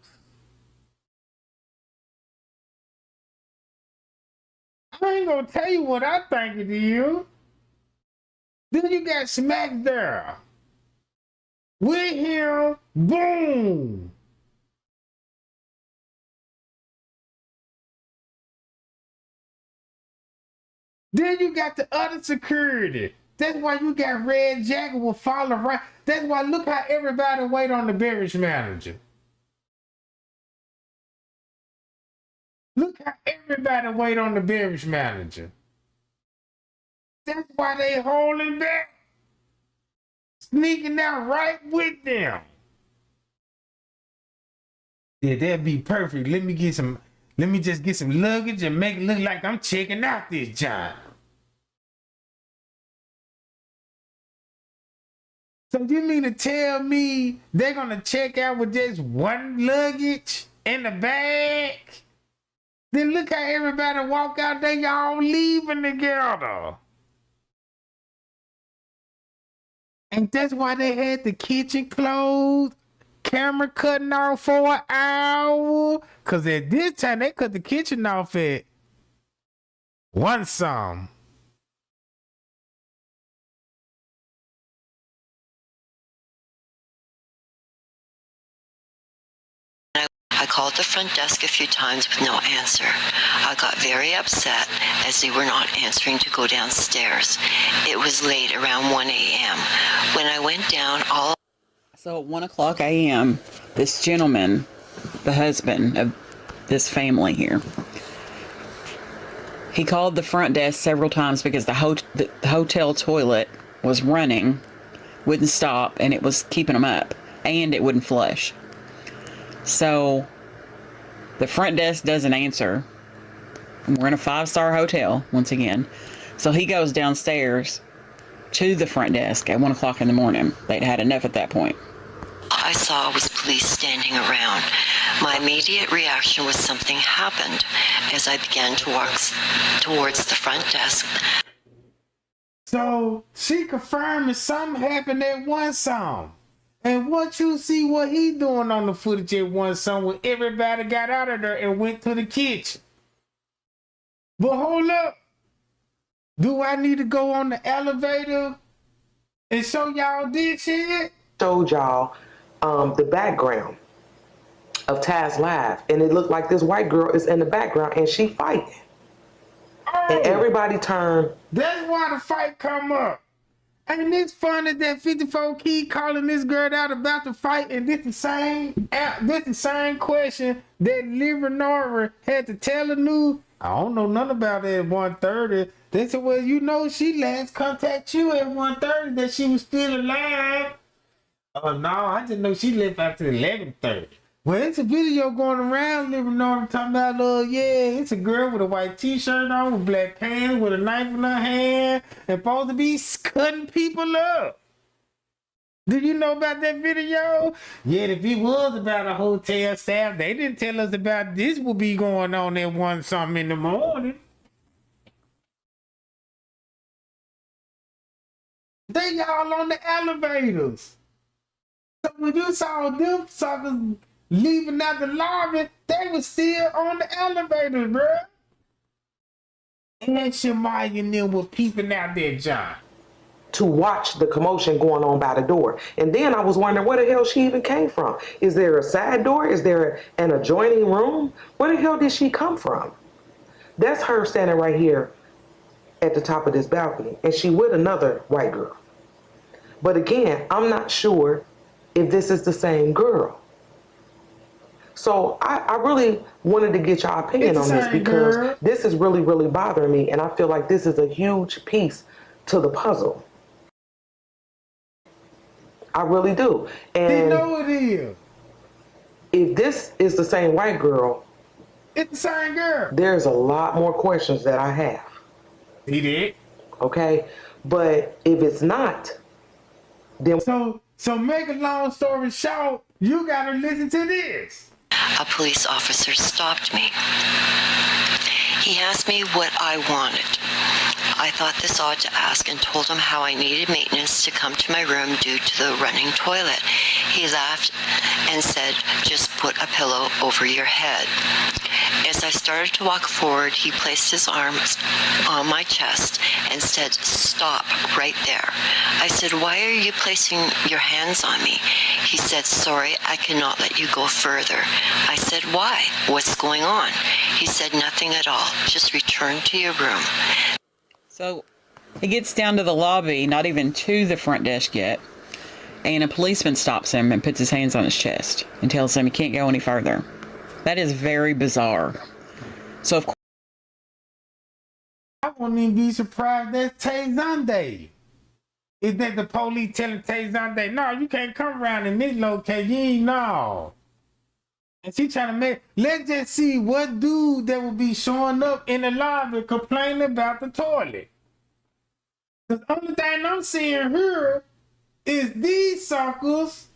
I ain't gonna tell you what I think it is. Then you got Smack there. With him, boom. Then you got the other security. That's why you got Red Jacket will follow right. That's why look how everybody wait on the beverage manager. Look how everybody wait on the beverage manager. That's why they holding back. Sneaking out right with them. Yeah, that'd be perfect. Let me just get some luggage and make it look like I'm checking out this job. So you mean to tell me they're gonna check out with just one luggage in the bag? Then look how everybody walk out there, y'all leaving together. And that's why they had the kitchen closed, camera cutting off for an hour. Cause at this time they cut the kitchen off at one some. I called the front desk a few times with no answer. I got very upset as they were not answering to go downstairs. It was late, around 1 a.m. When I went down, So at 1 o'clock a.m., this gentleman, the husband of this family here, he called the front desk several times because the hotel toilet was running, wouldn't stop, and it was keeping him up, and it wouldn't flush. So the front desk doesn't answer. We're in a 5-star hotel once again. So he goes downstairs to the front desk at 1 o'clock in the morning. They'd had enough at that point. I saw was police standing around. My immediate reaction was something happened as I began to walk towards the front desk. So she confirming something happened at one song. And once you see what he doing on the footage at one song when everybody got out of there and went to the kitchen. But hold up. Do I need to go on the elevator and show y'all this shit? Showed y'all the background of Taz Live, and it looked like this white girl is in the background and she fighting. Oh, And everybody turned. that's why the fight come up. Ain't this funny that 54 keep calling this girl out about the fight, and this the same question that Liver Nora had to tell the news. I don't know nothing about it at 1:30. They said, well, you know, she last contact you at 1:30 that she was still alive. Oh no, I just know she left after 11:30. Well, it's a video going around, Liver Nora talking about, yeah, it's a girl with a white t-shirt on, with black pants, with a knife in her hand, and supposed to be cutting people up. Did you know about that video? Yeah, if it was about a hotel staff, they didn't tell us about this will be going on at 1 something in the morning. They all on the elevators. So when you saw them suckers leaving out the lobby, they was still on the elevator, bro. And Shamaya and them were peeping out there, John. To watch the commotion going on by the door. And then I was wondering where the hell she even came from. Is there a side door? Is there an adjoining room? Where the hell did she come from? That's her standing right here at the top of this balcony. And she with another white girl. But again, I'm not sure if this is the same girl. So I really wanted to get y'all opinion on this because this is really, really bothering me. And I feel like this is a huge piece to the puzzle. I really do. And they know it is. If this is the same white girl, it's the same girl. There's a lot more questions that I have. He did. Okay? But if it's not, then... So make a long story short, you gotta listen to this. A police officer stopped me. He asked me what I wanted. I thought this odd to ask and told him how I needed maintenance to come to my room due to the running toilet. He laughed and said, just put a pillow over your head. As I started to walk forward, he placed his arms on my chest and said, stop right there. I said, why are you placing your hands on me? He said, sorry, I cannot let you go further. I said, why? What's going on? He said, nothing at all. Just return to your room. So he gets down to the lobby, not even to the front desk yet, and a policeman stops him and puts his hands on his chest and tells him he can't go any further. That is very bizarre. So of course, I wouldn't even be surprised that's Tay Zonday. Is that the police telling Tay Zonday, no, you can't come around in this location, you ain't know. And she trying to make, let's just see what dude that will be showing up in the lobby complaining about the toilet. The only thing I'm seeing here is these suckers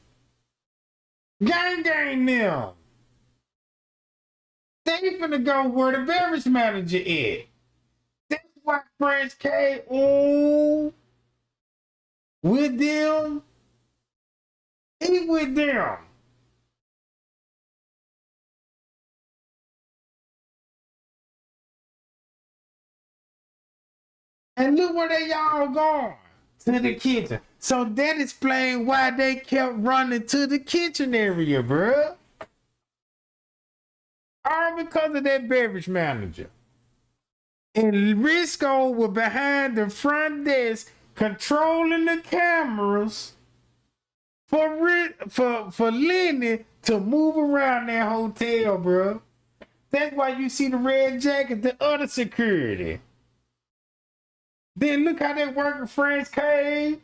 gang them. They finna go where the beverage manager is. That's why French K, with them, eat with them. And look where they all going. To the kitchen. So that explains why they kept running to the kitchen area, bruh. All because of that beverage manager. And Risco was behind the front desk controlling the cameras for Lenny to move around that hotel, bruh. That's why you see the red jacket, the other security. Then look how they working French Cave.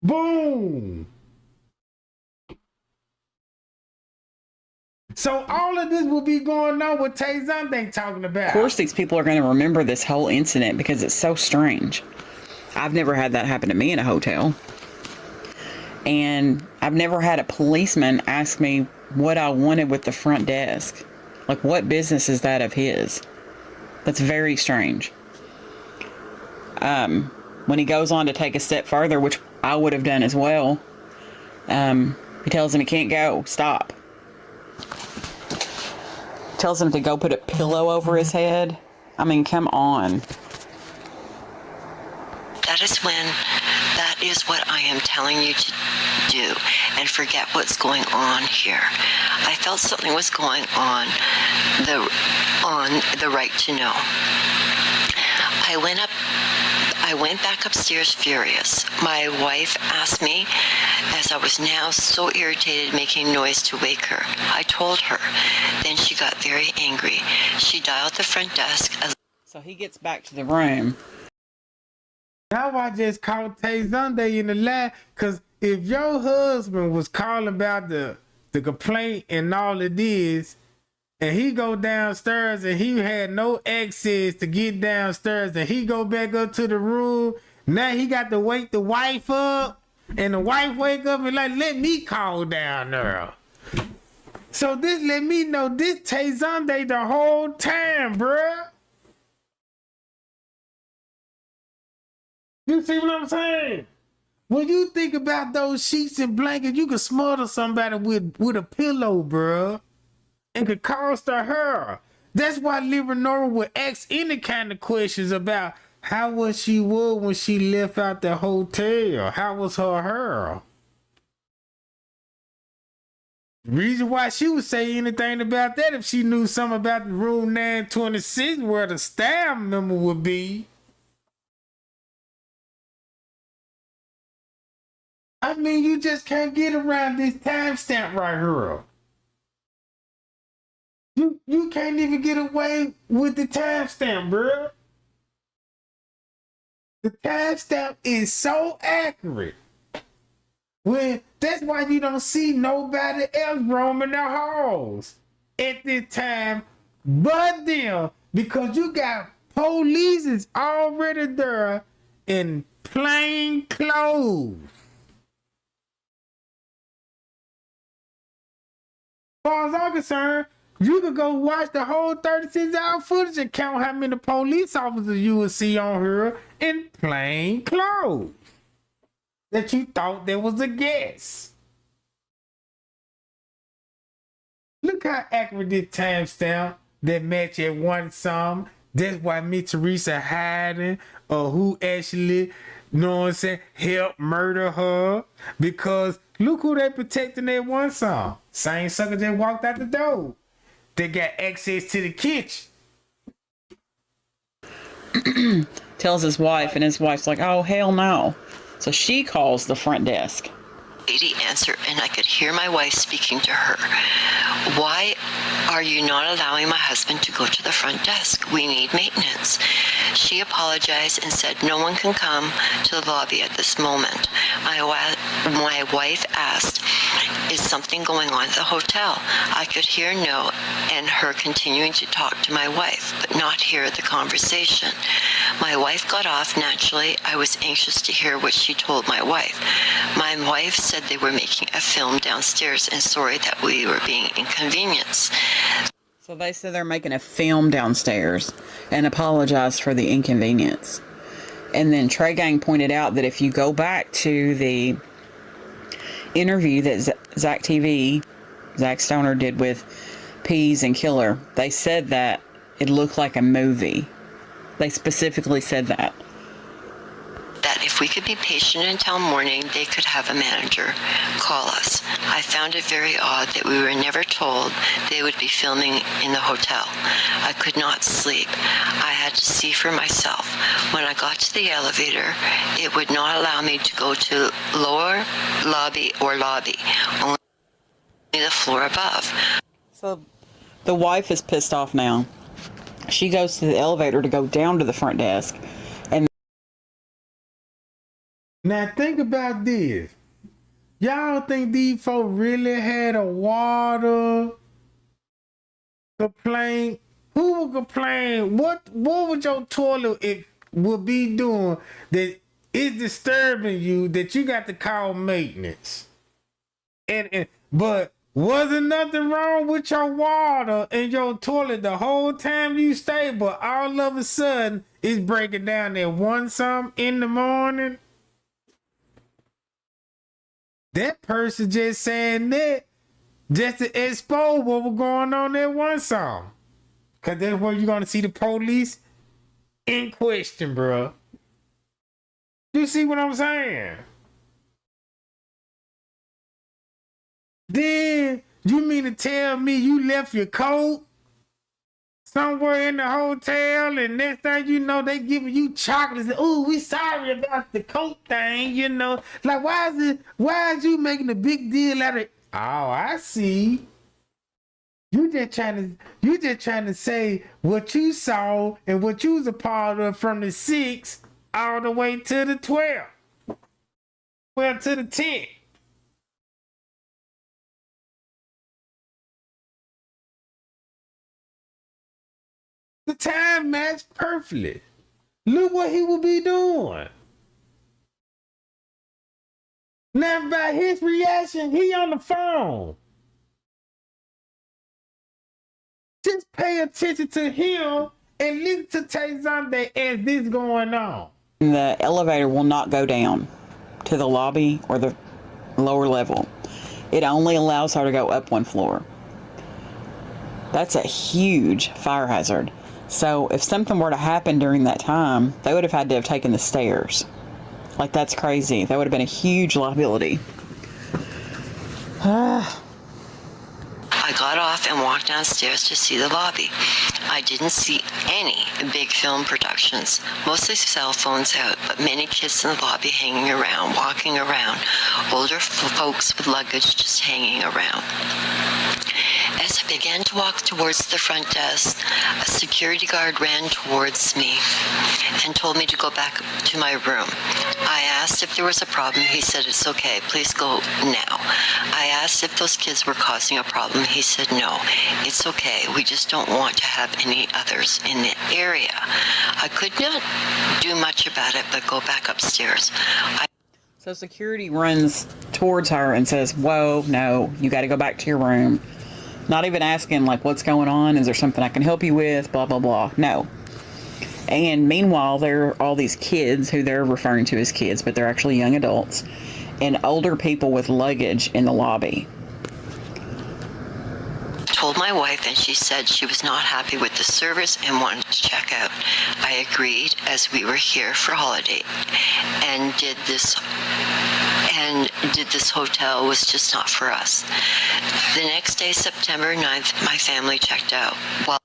Boom. So all of this will be going on what Tay Zonday talking about. of course, these people are going to remember this whole incident because it's so strange. I've never had that happen to me in a hotel. And I've never had a policeman ask me what I wanted with the front desk. Like, what business is that of his? That's very strange. When he goes on to take a step further, which I would have done as well, he tells him he can't go. Stop. Tells him to go put a pillow over his head. I mean, come on. That is what I am telling you to do, and forget what's going on here. I felt something was going on the right to know. I went back upstairs furious. My wife asked me, as I was now so irritated making noise to wake her. I told her. Then she got very angry. She dialed the front desk. So he gets back to the room. Now I just caught Tay Zonday in the lie, because if your husband was calling about the complaint and all it is, and he go downstairs and he had no access to get downstairs, and he go back up to the room, now he got to wake the wife up, and the wife wake up and like, let me call down there. So this let me know this Tay Zonday the whole time, bruh. You see what I'm saying? When you think about those sheets and blankets, you can smother somebody with a pillow, bruh. And could cost her. That's why Leonora would ask any kind of questions about how was she when she left out the hotel. How was her? Reason why she would say anything about that if she knew something about the room 926 where the staff member would be. I mean, you just can't get around this timestamp right here. You can't even get away with the timestamp, bro. The timestamp is so accurate. That's why you don't see nobody else roaming the halls at this time but them, because you got police already there in plain clothes. As far as I'm concerned, You could go watch the whole 36-hour footage and count how many police officers you would see on her in plain clothes that you thought there was a guess. Look how accurate this timestamp that match at one sum. That's why me Teresa hiding or who actually, you know what I'm saying, helped murder her. Because look who they protecting at one sum. Same sucker just walked out the door. They got access to the kitchen. Tells his wife, and his wife's like, oh, hell no. So she calls the front desk. Lady answered, and I could hear my wife speaking to her. Why are you not allowing my husband to go to the front desk? We need maintenance. She apologized and said no one can come to the lobby at this moment. My wife asked, is something going on at the hotel? I could hear no and her continuing to talk to my wife, but not hear the conversation. My wife got off naturally. I was anxious to hear what she told my wife. My wife said they were making a film downstairs and sorry that we were being inconvenienced. So they said they're making a film downstairs and apologized for the inconvenience. And then Trey Gang pointed out that if you go back to the interview that Zach Stoner did with Pease and Killer, they said that it looked like a movie. They specifically said that. That if we could be patient until morning, they could have a manager call us. I found it very odd that we were never told they would be filming in the hotel. I could not sleep. I had to see for myself. When I got to the elevator, it would not allow me to go to lower lobby or lobby, only the floor above. So the wife is pissed off now. She goes to the elevator to go down to the front desk. Now think about this. Y'all think these folks really had a water complaint? Who would complain? What would your toilet would be doing that is disturbing you that you got to call maintenance? But wasn't nothing wrong with your water and your toilet the whole time you stayed, but all of a sudden it's breaking down at one something in the morning? That person just saying that just to expose what was going on at one song. Because that's where you're going to see the police in question, bro. You see what I'm saying? Then you mean to tell me you left your coat somewhere in the hotel and next thing you know they giving you chocolates? Oh, we sorry about the coat thing, you know. Like why is you making a big deal out of it? Oh, I see. You just trying to say what you saw and what you was a part of from the 6 all the way to the 12. Well, to the 10. The time matched perfectly. Look what he would be doing. Now, by his reaction, he on the phone. Just pay attention to him and listen to Tay as this going on. The elevator will not go down to the lobby or the lower level. It only allows her to go up one floor. That's a huge fire hazard. So if something were to happen during that time, they would have had to have taken the stairs. Like, that's crazy. That would have been a huge liability. I got off and walked downstairs to see the lobby. I didn't see any big film productions, mostly cell phones out, but many kids in the lobby hanging around, walking around, older folks with luggage just hanging around. As I began to walk towards the front desk, a security guard ran towards me and told me to go back to my room. I asked if there was a problem. He said, it's okay, please go now. I asked if those kids were causing a problem. He said, no, it's okay. We just don't want to have any others in the area. I could not do much about it, but go back upstairs. So security runs towards her and says, whoa, no, you got to go back to your room. Not even asking, like, what's going on? Is there something I can help you with? Blah, blah, blah. No. And meanwhile, there are all these kids who they're referring to as kids, but they're actually young adults, and older people with luggage in the lobby. Told my wife, and she said she was not happy with the service and wanted to check out. I agreed, as we were here for holiday, and did this hotel was just not for us. The next day, September 9th, my family checked out. Well,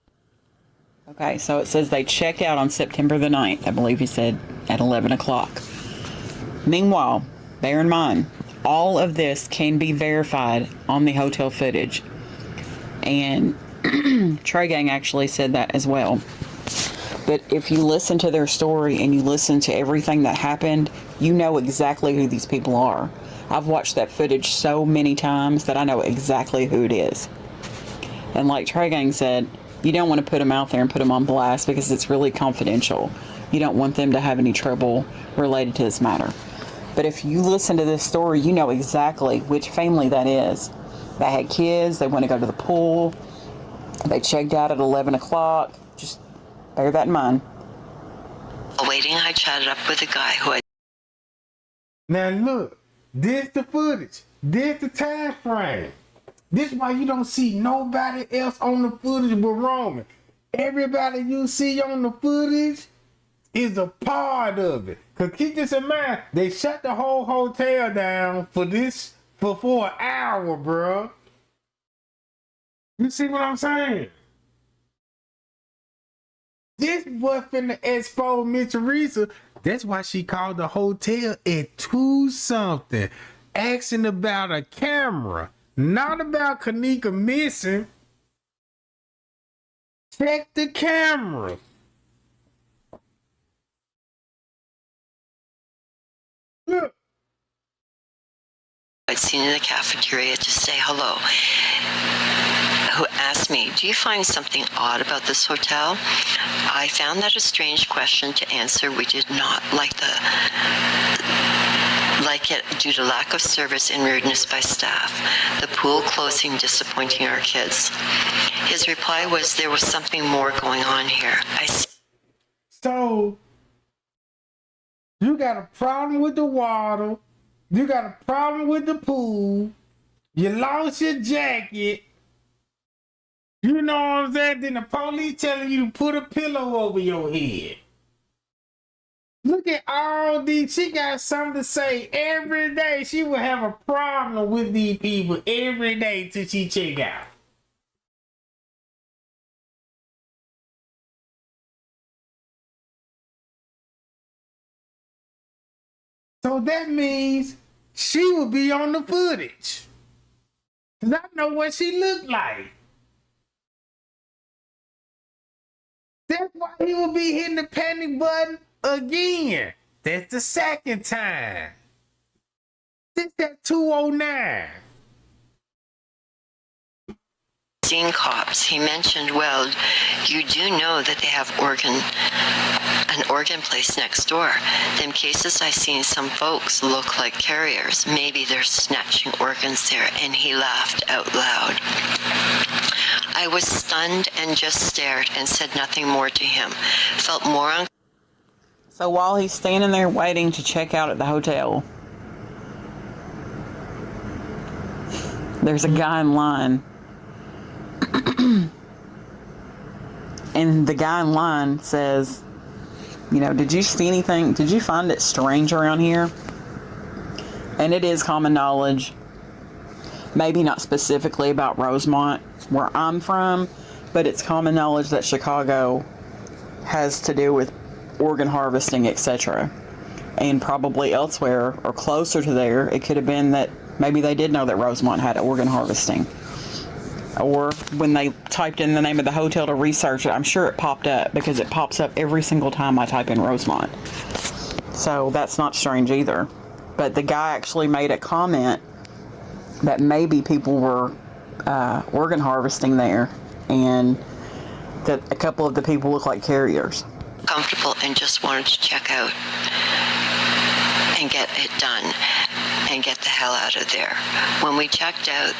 Okay, so it says they check out on September the 9th, I believe he said, at 11 o'clock. Meanwhile, bear in mind, all of this can be verified on the hotel footage. And Trey Gang actually said that as well. But if you listen to their story and you listen to everything that happened, you know exactly who these people are. I've watched that footage so many times that I know exactly who it is. And like Trey Gang said, you don't want to put them out there and put them on blast because it's really confidential. You don't want them to have any trouble related to this matter. But if you listen to this story, you know exactly which family that is. They had kids, they want to go to the pool, they checked out at 11 o'clock. Just bear that in mind. while waiting, I chatted up with a guy who had Now look, this the footage. This the time frame. This why you don't see nobody else on the footage but Roman. Everybody you see on the footage is a part of it. Cause keep this in mind, they shut the whole hotel down for an hour, bro. You see what I'm saying? This was finna expose Miss Teresa. That's why she called the hotel at 2-something, asking about a camera, not about Kenneka missing. Check the camera. Look. I'd seen in the cafeteria to say hello, who asked me, do you find something odd about this hotel? I found that a strange question to answer. We did not like it due to lack of service and rudeness by staff. The pool closing disappointing our kids. His reply was there was something more going on here. So, you got a problem with the water. You got a problem with the pool. You lost your jacket. You know what I'm saying? Then the police telling you to put a pillow over your head. Look at all these. She got something to say every day. She will have a problem with these people every day till she check out. So that means she will be on the footage. Cause I know what she looked like. That's why he will be hitting the panic button again. That's the second time. This at 2:09. Seen cops. He mentioned, well, you do know that they have an organ place next door. Them cases I seen some folks look like carriers. Maybe they're snatching organs there. And he laughed out loud. I was stunned and just stared and said nothing more to him. Felt more uncomfortable. So while he's standing there waiting to check out at the hotel, there's a guy in line. And the guy in line says, you know, did you see anything? Did you find it strange around here? And it is common knowledge, maybe not specifically about Rosemont, where I'm from, but it's common knowledge that Chicago has to do with organ harvesting, etc. And probably elsewhere or closer to there, it could have been that maybe they did know that Rosemont had organ harvesting. Or when they typed in the name of the hotel to research it, I'm sure it popped up because it pops up every single time I type in Rosemont. So that's not strange either. But the guy actually made a comment that maybe people were organ harvesting there and that a couple of the people look like carriers. Comfortable and just wanted to check out and get it done and get the hell out of there. When we checked out,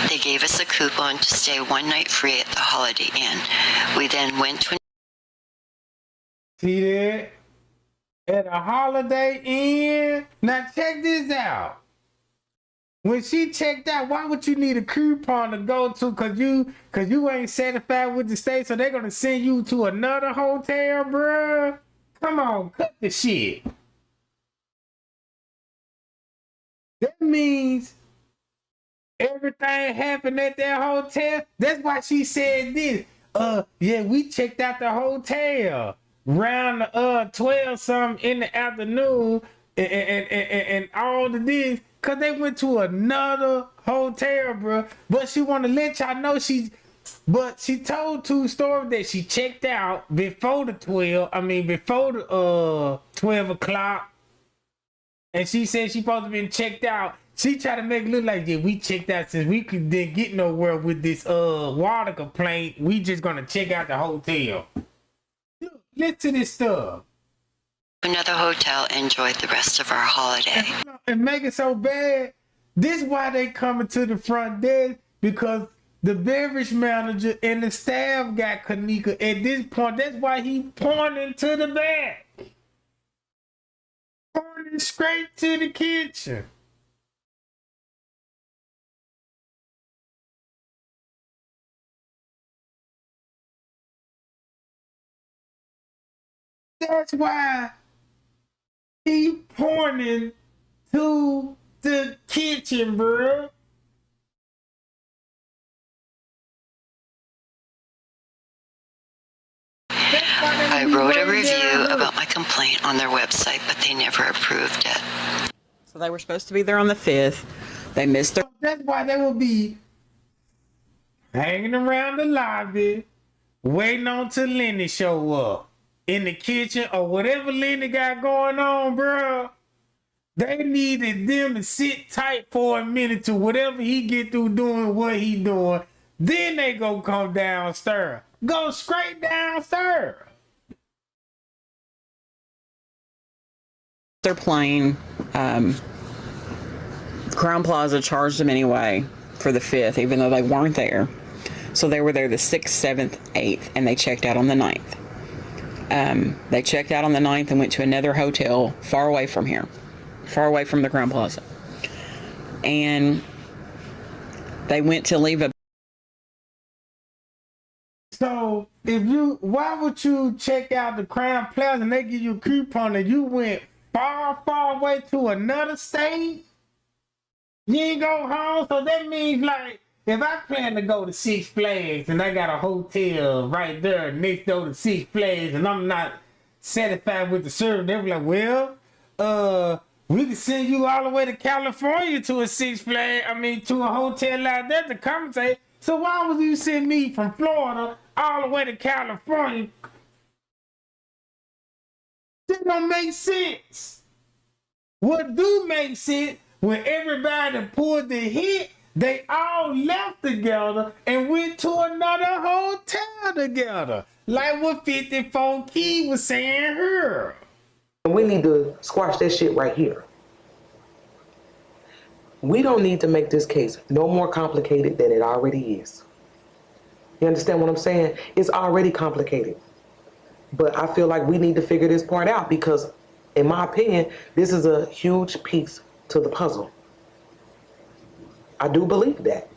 they They gave us a coupon to stay one night free at the Holiday Inn. We then went to See that? At a Holiday Inn. Now check this out. When she checked out, why would you need a coupon to go to? Cause you ain't satisfied with the stay, so they're gonna send you to another hotel, bruh. Come on, cut the shit. That means everything happened at that hotel. That's why she said this. Yeah, we checked out the hotel around 12 something in the afternoon and all of this. Cause they went to another hotel, bro. But she wanna let y'all know she told two stories that she checked out before the 12 o'clock. And she said she supposed to be checked out. She tried to make it look like, yeah, we checked out since we didn't get nowhere with this water complaint. We just gonna check out the hotel. Look, listen to this stuff. another hotel, enjoyed the rest of our holiday. And make it so bad. This is why they coming to the front desk, because the beverage manager and the staff got Kenneka at this point. That's why he pointing to the back. Pointing straight to the kitchen. That's why he pointing to the kitchen, bro. I wrote a review about my complaint on their website, but they never approved it. So they were supposed to be there on the 5th. They missed their... That's why they will be hanging around the lobby, waiting on till Lenny show up in the kitchen or whatever Lenny got going on, bro. They needed them to sit tight for a minute to whatever he get through doing what he doing. Then they go come downstairs. Go straight downstairs. Their plane. Crown Plaza charged them anyway for the 5th, even though they weren't there. So they were there the 6th, 7th, 8th, and they checked out on the 9th. They checked out on the 9th and went to another hotel far away from here, far away from the Crown Plaza. And they went to leave a... So why would you check out the Crown Plaza and they give you a coupon and you went far, far away to another state? You ain't go home, so that means like if I plan to go to Six Flags and I got a hotel right there next door to Six Flags and I'm not satisfied with the service, they were like, well, we can send you all the way to California to a Six Flags, to a hotel out there to compensate. So why would you send me from Florida all the way to California? That don't make sense. What do make sense, when everybody pulled the hit, they all left together and went to another hotel together. Like what 54 Key was saying here. We need to squash that shit right here. We don't need to make this case no more complicated than it already is. You understand what I'm saying? It's already complicated. But I feel like we need to figure this part out because, in my opinion, this is a huge piece to the puzzle. I do believe that.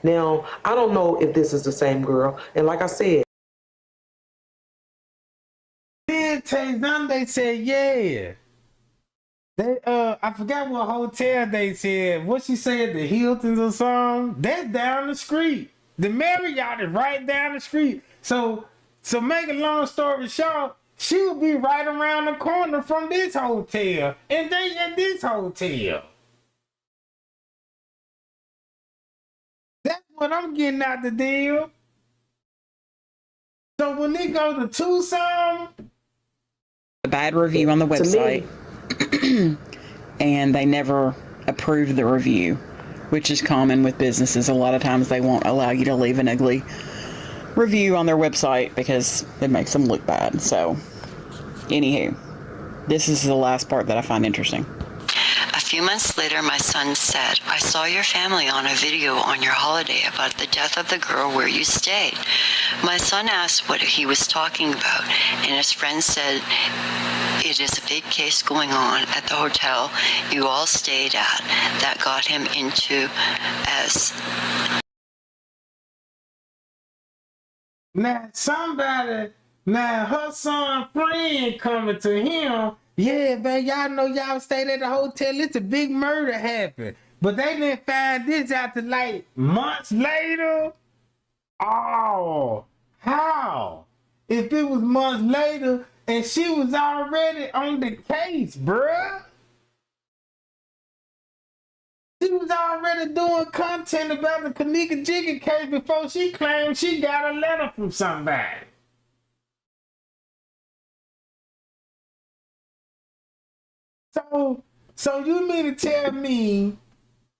Now, I don't know if this is the same girl. And like I said, they said, yeah. They I forgot what hotel they said. What she said, the Hiltons or something. That's down the street. The Marriott is right down the street. So make a long story short, she will be right around the corner from this hotel. And they at this hotel. That's what I'm getting out the deal. So when they go to Tucson, a bad review on the website. And they never approved the review, which is common with businesses. A lot of times they won't allow you to leave an ugly review on their website because it makes them look bad. So, anywho, this is the last part that I find interesting. A few months later, my son said, I saw your family on a video on your holiday about the death of the girl where you stayed. My son asked what he was talking about, and his friend said, it is a big case going on at the hotel you all stayed at that got him into as... Now her son friend coming to him. Yeah, man, y'all know y'all stayed at the hotel. It's a big murder happened. But they didn't find this out till like months later. Oh, how? If it was months later and she was already on the case, bruh. She was already doing content about the Kenneka Jenkins case before she claimed she got a letter from somebody. So you mean to tell me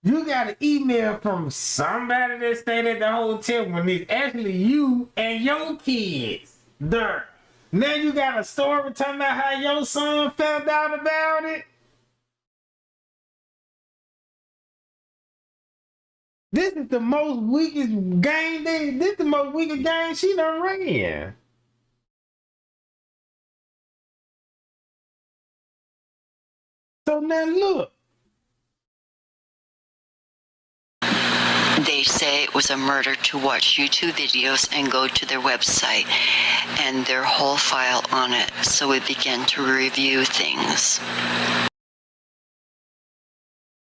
you got an email from somebody that stayed at the hotel when it's actually you and your kids there? Now you got a story talking about how your son found out about it? This is the most weakest game. This is the most weakest game she done ran. So now look. They say it was a murder to watch YouTube videos and go to their website and their whole file on it. So we began to review things.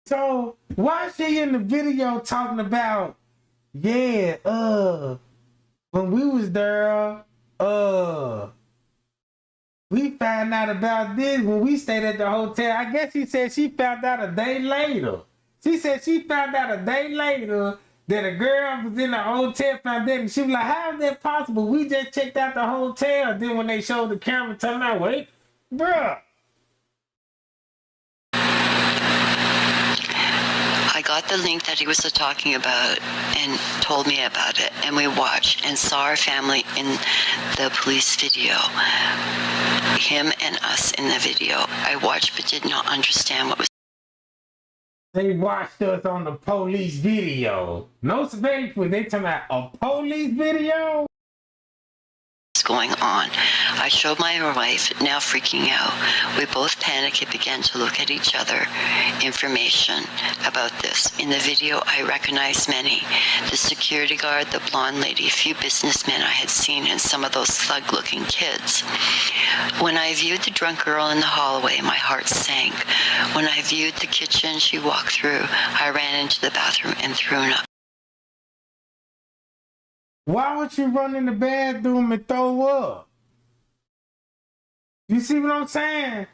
So why is she in the video talking about, yeah, when we was there, we found out about this when we stayed at the hotel. I guess she said she found out a day later. She said she found out a day later that a girl was in the hotel found that. And she was like, how is that possible? We just checked out the hotel. Then when they showed the camera, telling her, wait, bruh. I got the link that he was talking about and told me about it, and we watched and saw our family in the police video. Him and us in the video. I watched but did not understand what was... They watched us on the police video. No surveillance, they talking about a police video? going on. I showed my wife, now freaking out. We both panicked and began to look at each other. Information about this. In the video, I recognized many. The security guard, the blonde lady, a few businessmen I had seen, and some of those slug-looking kids. When I viewed the drunk girl in the hallway, my heart sank. When I viewed the kitchen she walked through, I ran into the bathroom and threw up. Why would you run in the bathroom and throw up? You see what I'm saying?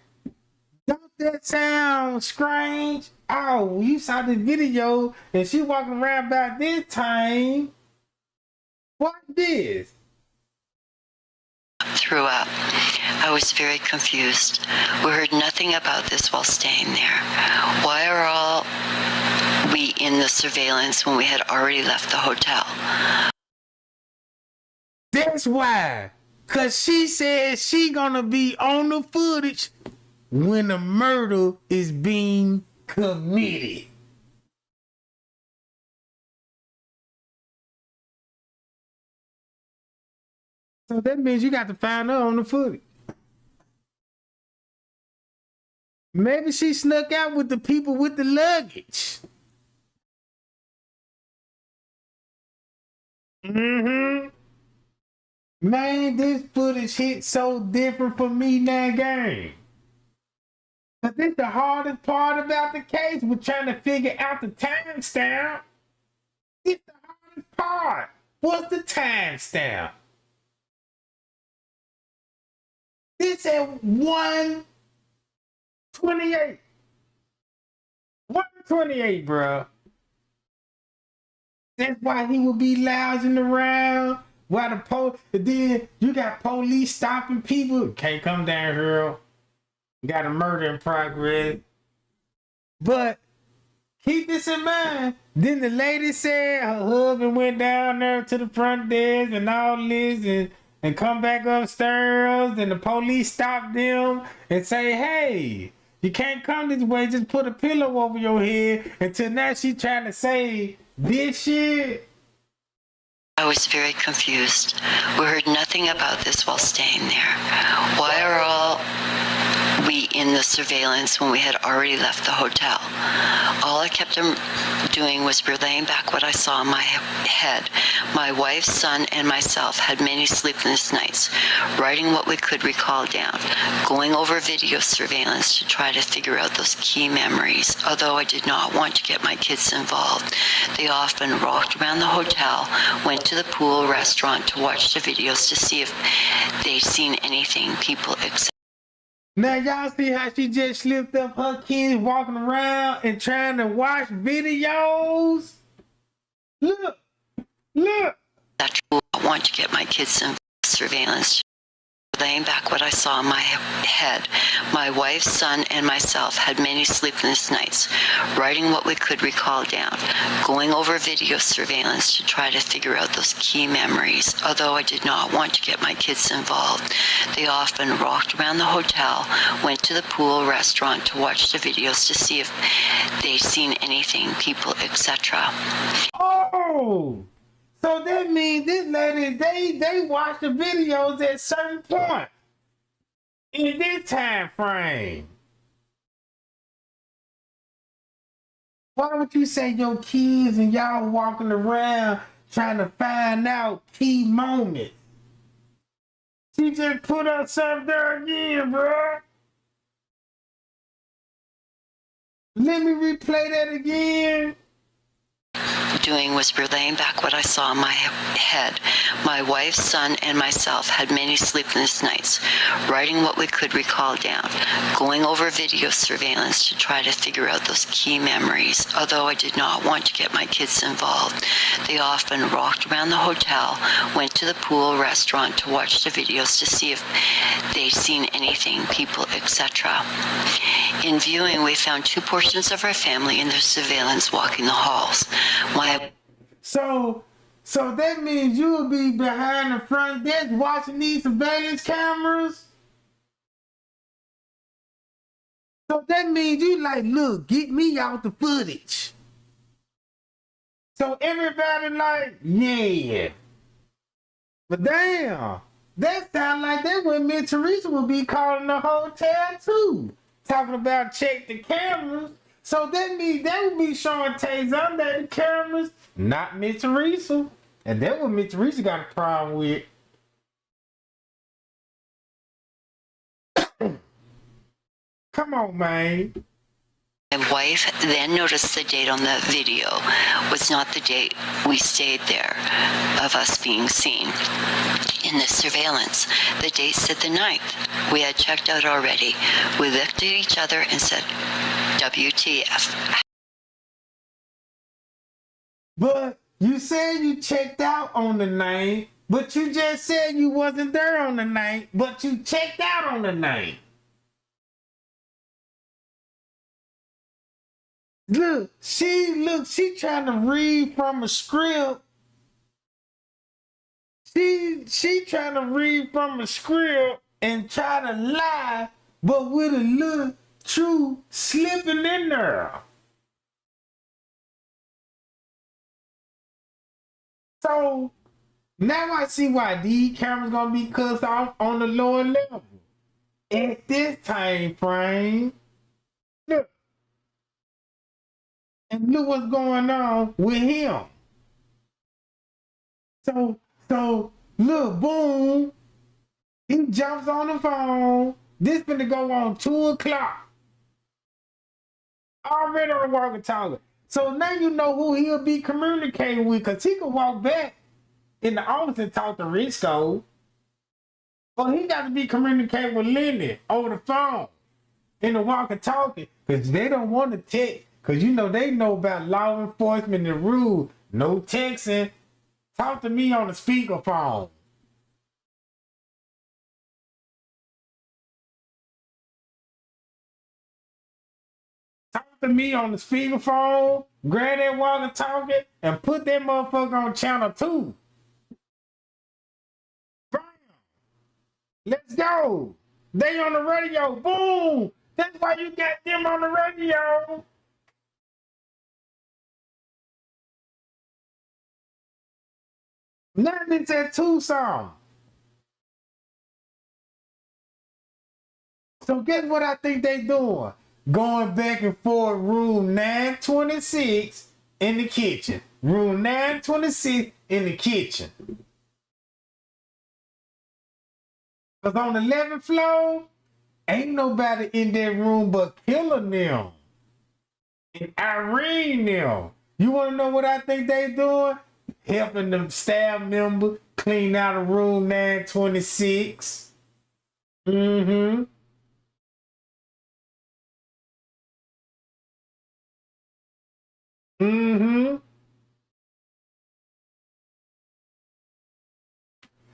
Don't that sound strange? Oh, you saw the video and she walking around about this time. What this? Threw up. I was very confused. We heard nothing about this while staying there. Why are all we in the surveillance when we had already left the hotel? That's why. Cause she said she gonna be on the footage when the murder is being committed. So that means you got to find her on the footage. Maybe she snuck out with the people with the luggage. Mm-hmm. Man, this footage hit so different for me now, gang. But this the hardest part about the case. We're trying to figure out the timestamp. It's the hardest part. What's the timestamp? It's at 1:28. 1:28, bro. That's why he would be lounging around. Why then you got police stopping people. Can't come down here. You got a murder in progress. But keep this in mind. Then the lady said her husband went down there to the front desk and all this and come back upstairs and the police stopped them and say, hey, You can't come this way, just put a pillow over your head until now she trying to say this shit. I was very confused. We heard nothing about this while staying there. Why are all we in the surveillance when we had already left the hotel? All I kept doing was relaying back what I saw in my head. My wife, son, and myself had many sleepless nights, writing what we could recall down, going over video surveillance to try to figure out those key memories. Although I did not want to get my kids involved, they often walked around the hotel, went to the pool restaurant to watch the videos to see if they'd seen anything, people, etc. Now y'all see how she just slipped up her kids walking around and trying to watch videos? Look. I want to get my kids in surveillance. Laying back what I saw in my head. My wife, son, and myself had many sleepless nights, writing what we could recall down, going over video surveillance to try to figure out those key memories. Although I did not want to get my kids involved, they often walked around the hotel, went to the pool restaurant to watch the videos to see if they'd seen anything, people, etc. Oh! So that means this lady, they watch the videos at certain point in this time frame. Why would you say your kids and y'all walking around trying to find out key moments? She just put herself there again, bro. Let me replay that again. Doing was relaying back what I saw in my head. My wife, son, and myself had many sleepless nights, writing what we could recall down, going over video surveillance to try to figure out those key memories. Although I did not want to get my kids involved, they often walked around the hotel, went to the pool restaurant to watch the videos to see if they'd seen anything, people, etc. In viewing, we found two portions of our family in their surveillance walking the halls. So that means you will be behind the front desk watching these surveillance cameras? So that means you like, look, get me out the footage. So everybody like, yeah. But damn, that sound like that when Miss Teresa would be calling the hotel too. Talking about check the cameras. So that means they would be showing Taze under the cameras, not Miss Teresa. And that's what Miss Teresa got a problem with. Come on, man. My wife then noticed the date on the video was not the date we stayed there of us being seen. In the surveillance, the date said the 9th. We had checked out already. We looked at each other and said, WTF. But you said you checked out on the 9th, but you just said you wasn't there on the 9th, but you checked out on the 9th. Look, she trying to read from a script. She trying to read from a script and try to lie, but with a little truth slipping in there. So now I see why these cameras gonna be cut off on the lower level. At this time frame, look. And look what's going on with him. So look, boom. He jumps on the phone. This finna go on 2 o'clock. Already on the walkie-talkie. So now you know who he'll be communicating with, because he can walk back in the office and talk to Risco. But he got to be communicating with Lenny over the phone in the walkie-talkie, because they don't want to text. Because you know they know about law enforcement and rules. No texting. Talk to me on the speakerphone. Talk to me on the speakerphone. Grab that walkie-talkie and put that motherfucker on channel 2. Bam. Let's go. They on the radio. Boom. That's why you got them on the radio. Now it's at Tucson. So guess what I think they doing? Going back and forth, room 926 in the kitchen. Room 926 in the kitchen. Because on the 11th floor, ain't nobody in that room but killing them. And Irene them. You want to know what I think they doing? Helping the staff member clean out of room 926. Mm-hmm. Mm-hmm.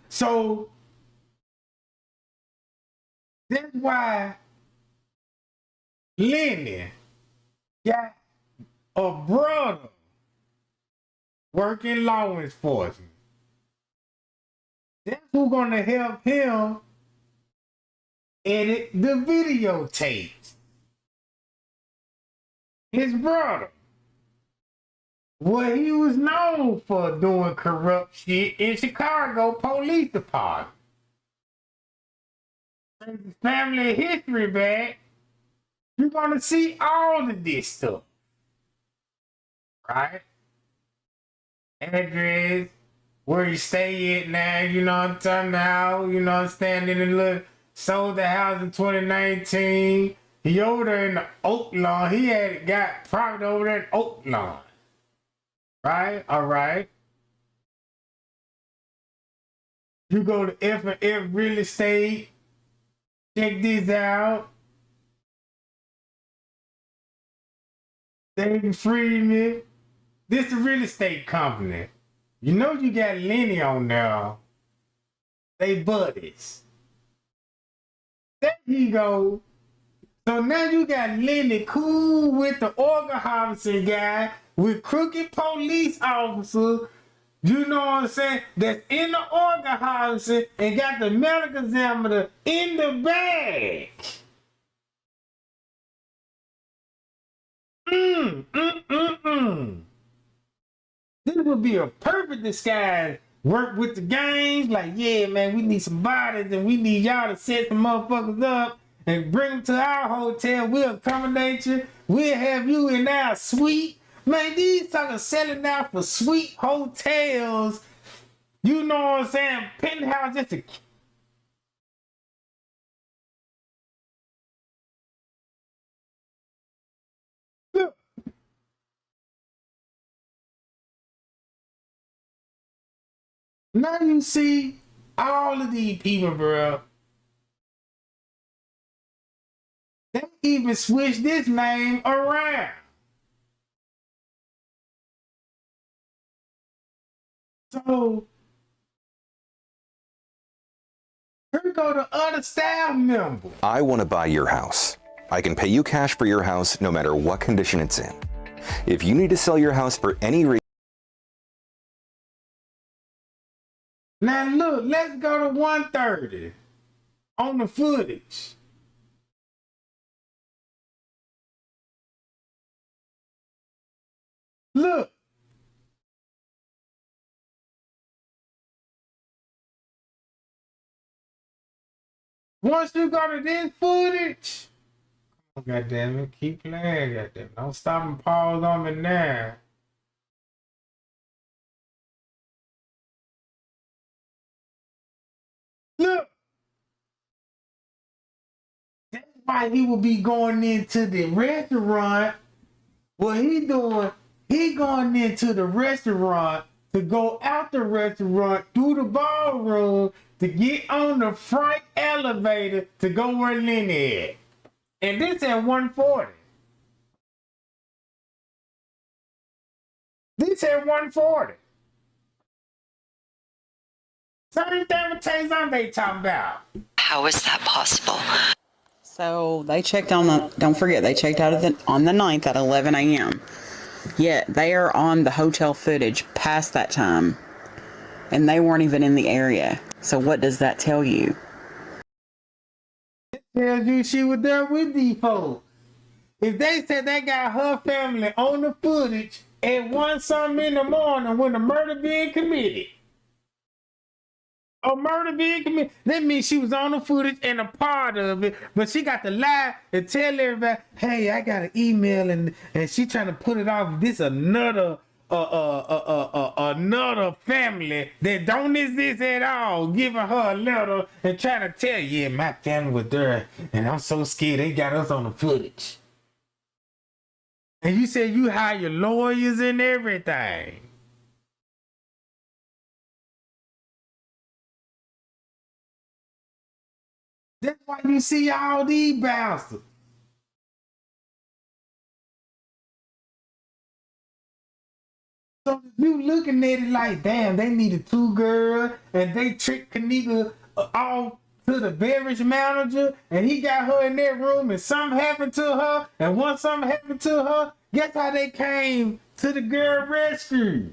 So that's why Lenny got a brother working law enforcement. That's who's gonna help him edit the videotapes. His brother. What he was known for doing corrupt shit in Chicago Police Department. Take his family history back, you're gonna see all of this stuff. Right? Address, where you stay at now, you know what I'm talking about, you know, standing in the little, sold the house in 2019. He over there in the Oak Lawn. He had got property over there in Oak Lawn. Right? All right. You go to F&F Real Estate. Check this out. David Freeman. This is a real estate company. You know you got Lenny on there. They buddies. There you go. So now you got Lenny cool with the organ harvesting guy, with crooked police officer, you know what I'm saying, that's in the organ harvesting and got the medical examiner in the bag. This would be a perfect disguise. Work with the gangs, like, yeah, man, we need some bodies and we need y'all to set some motherfuckers up and bring them to our hotel. We'll accommodate you. We'll have you in our suite. Man, these suckers selling out for suite hotels. You know what I'm saying? Penthouse just a... Look. Now you see all of these people, bro. They even switched this name around. So here go the other staff member. I want to buy your house. I can pay you cash for your house no matter what condition it's in. If you need to sell your house for any reason. Now look, let's go to 130 on the footage. Look. Once you go to this footage, oh, goddamn it, keep playing, goddamn it. Don't stop and pause on me now. Look. That's why he will be going into the restaurant. What he doing, he going into the restaurant to go out the restaurant through the ballroom to get on the front elevator to go where Lenny at. And this at 140. This at 140. Same thing with Tayson they talking about. How is that possible? So they checked on the, don't forget, they checked out on the 9th at 11 a.m. Yet they are on the hotel footage past that time. And they weren't even in the area. So what does that tell you? It Tells you she was there with these folks. If they said they got her family on the footage at 1 something in the morning when the murder being committed, that means she was on the footage and a part of it, but she got to lie and tell everybody, hey, I got an email and she trying to put it off. This another another family that don't exist at all, giving her a letter and trying to tell you, yeah, my family was there and I'm so scared they got us on the footage. And you said you hire lawyers and everything. That's why you see all these bastards. So you looking at it like, damn, they needed 2 girls and they tricked Kenneka off to the beverage manager and he got her in that room and something happened to her. And once something happened to her, guess how they came to the girl rescue?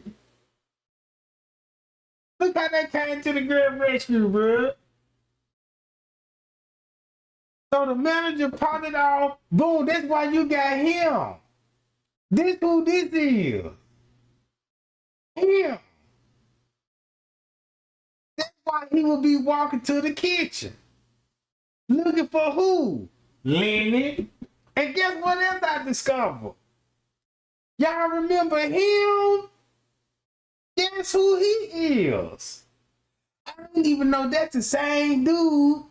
Look how they came to the girl rescue, bro. So the manager popped it off. Boom, that's why you got him. This who this is. Him. That's why he will be walking to the kitchen. Looking for who? Lenny. And guess what else I discovered? Y'all remember him? Guess who he is? I didn't even know that's the same dude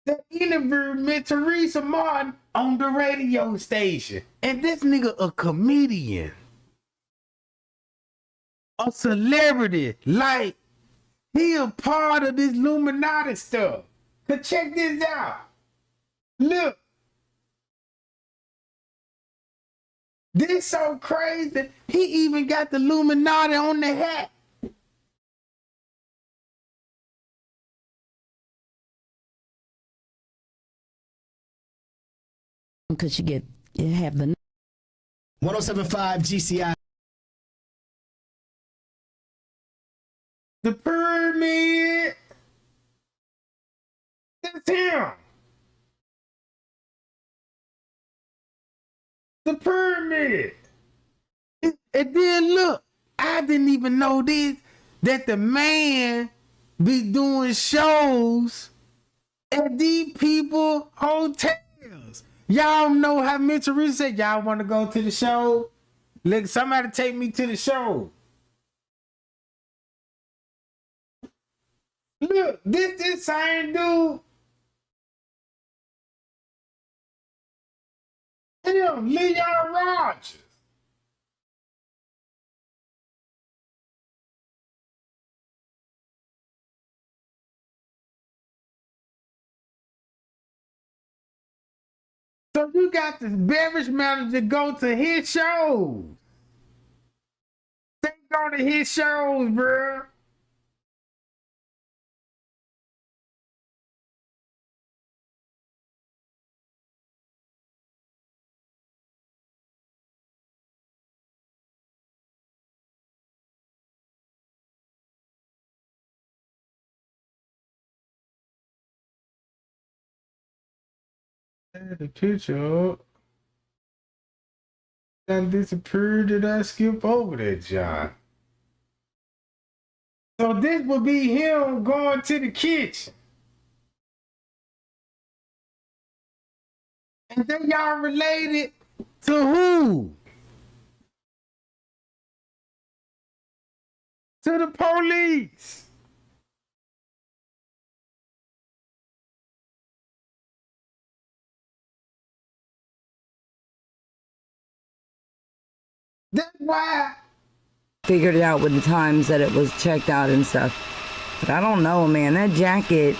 that interviewed Miss Teresa Martin on the radio station. And this nigga a comedian. A celebrity. Like, he a part of this Illuminati stuff. Cause check this out. Look. This so crazy. He even got the Illuminati on the hat. Because you have the 1075 GCI. The pyramid. That's him. The pyramid. And then look, I didn't even know this, that the man be doing shows at these people hotels. Y'all know how Miss Teresa said, y'all want to go to the show? Look, somebody take me to the show. Look, this same dude. Him, Leon Rogers. So you got this beverage manager go to his shows. They go to his shows, bro. The picture up. Done disappeared. Did I skip over that, John? So this would be him going to the kitchen. And then y'all related to who? To the police. That's why. Figured it out with the times that it was checked out and stuff. But I don't know, man. That jacket,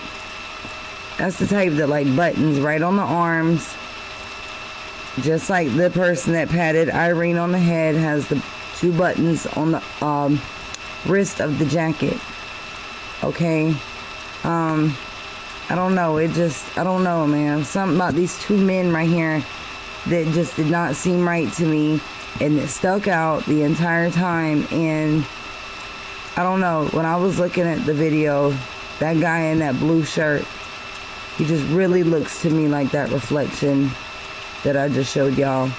that's the type that like buttons right on the arms. Just like the person that patted Irene on the head has the 2 buttons on the wrist of the jacket. Okay. I don't know. I don't know, man. Something about these 2 men right here that just did not seem right to me. And it stuck out the entire time. And I don't know, when I was looking at the video, that guy in that blue shirt, He just really looks to me like that reflection that I just showed y'all.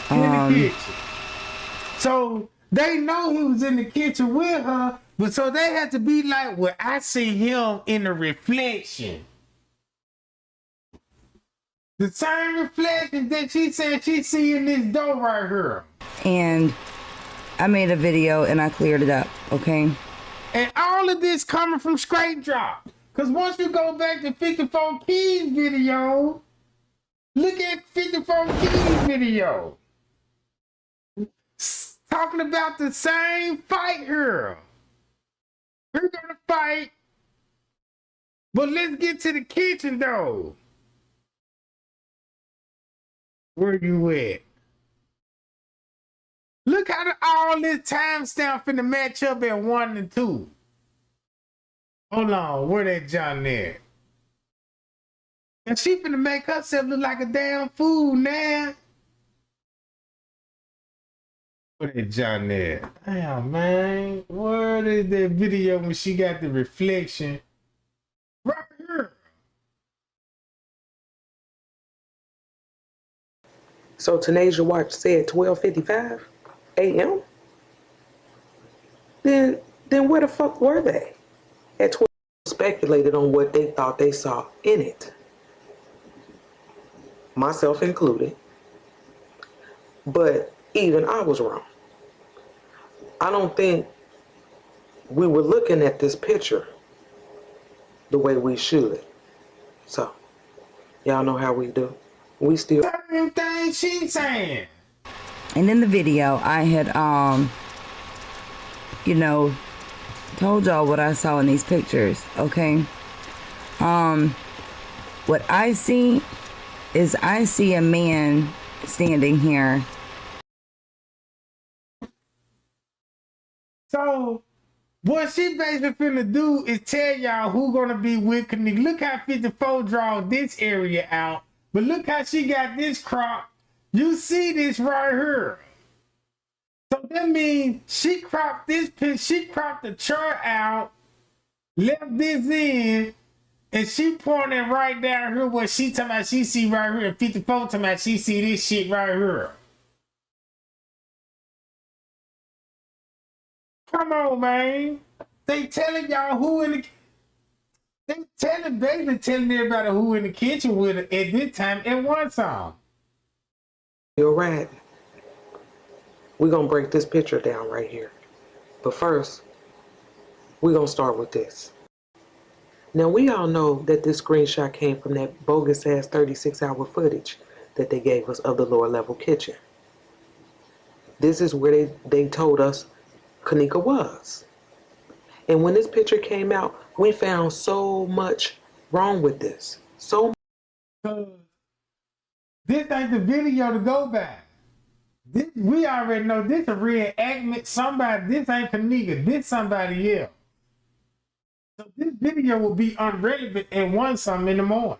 In the kitchen. So they know he was in the kitchen with her, but so they had to be like, well, I see him in the reflection. The same reflection that she said she see in this door right here. And I made a video and I cleared it up, okay? And all of this coming from Straight Drop. Because once you go back to 54 Keys video, look at 54 Keys video. Talking about the same fight here. We're gonna fight. But let's get to the kitchen though. Where you at? Look how all this timestamp finna match up at 1 and 2. Hold on, where that John there? And she finna make herself look like a damn fool now. Where that John there? Damn, man. Where is that video when she got the reflection? Right here. So Tanasia Watch said 12:55 a.m. Then where the fuck were they? At 12, speculated on what they thought they saw in it. Myself included. But even I was wrong. I don't think we were looking at this picture the way we should. So, y'all know how we do. We still... Same thing she's saying. And in the video, I had, you know, told y'all what I saw in these pictures, okay? What I see is I see a man standing here. So, what she basically finna do is tell y'all who gonna be with Kenneka. Look how 54 draw this area out, but look how she got this crop. You see this right here. So that means she cropped this piece, she cropped the chart out, left this in, and she pointing right down here where she talking about she see right here, and 54 talking about she see this shit right here. Come on, man. They telling y'all who in the... They basically telling everybody who in the kitchen with her at this time at one time. You're right. We're going to break this picture down right here. But first, we're going to start with this. Now, we all know that this screenshot came from that bogus-ass 36-hour footage that they gave us of the lower-level kitchen. This is where they told us Kenneka was. And when this picture came out, we found so much wrong with this. So much. This ain't the video to go by. This, we already know this a reenactment. Somebody, this ain't Kenneka, this somebody else. So this video will be irrelevant at 1 something in the morning.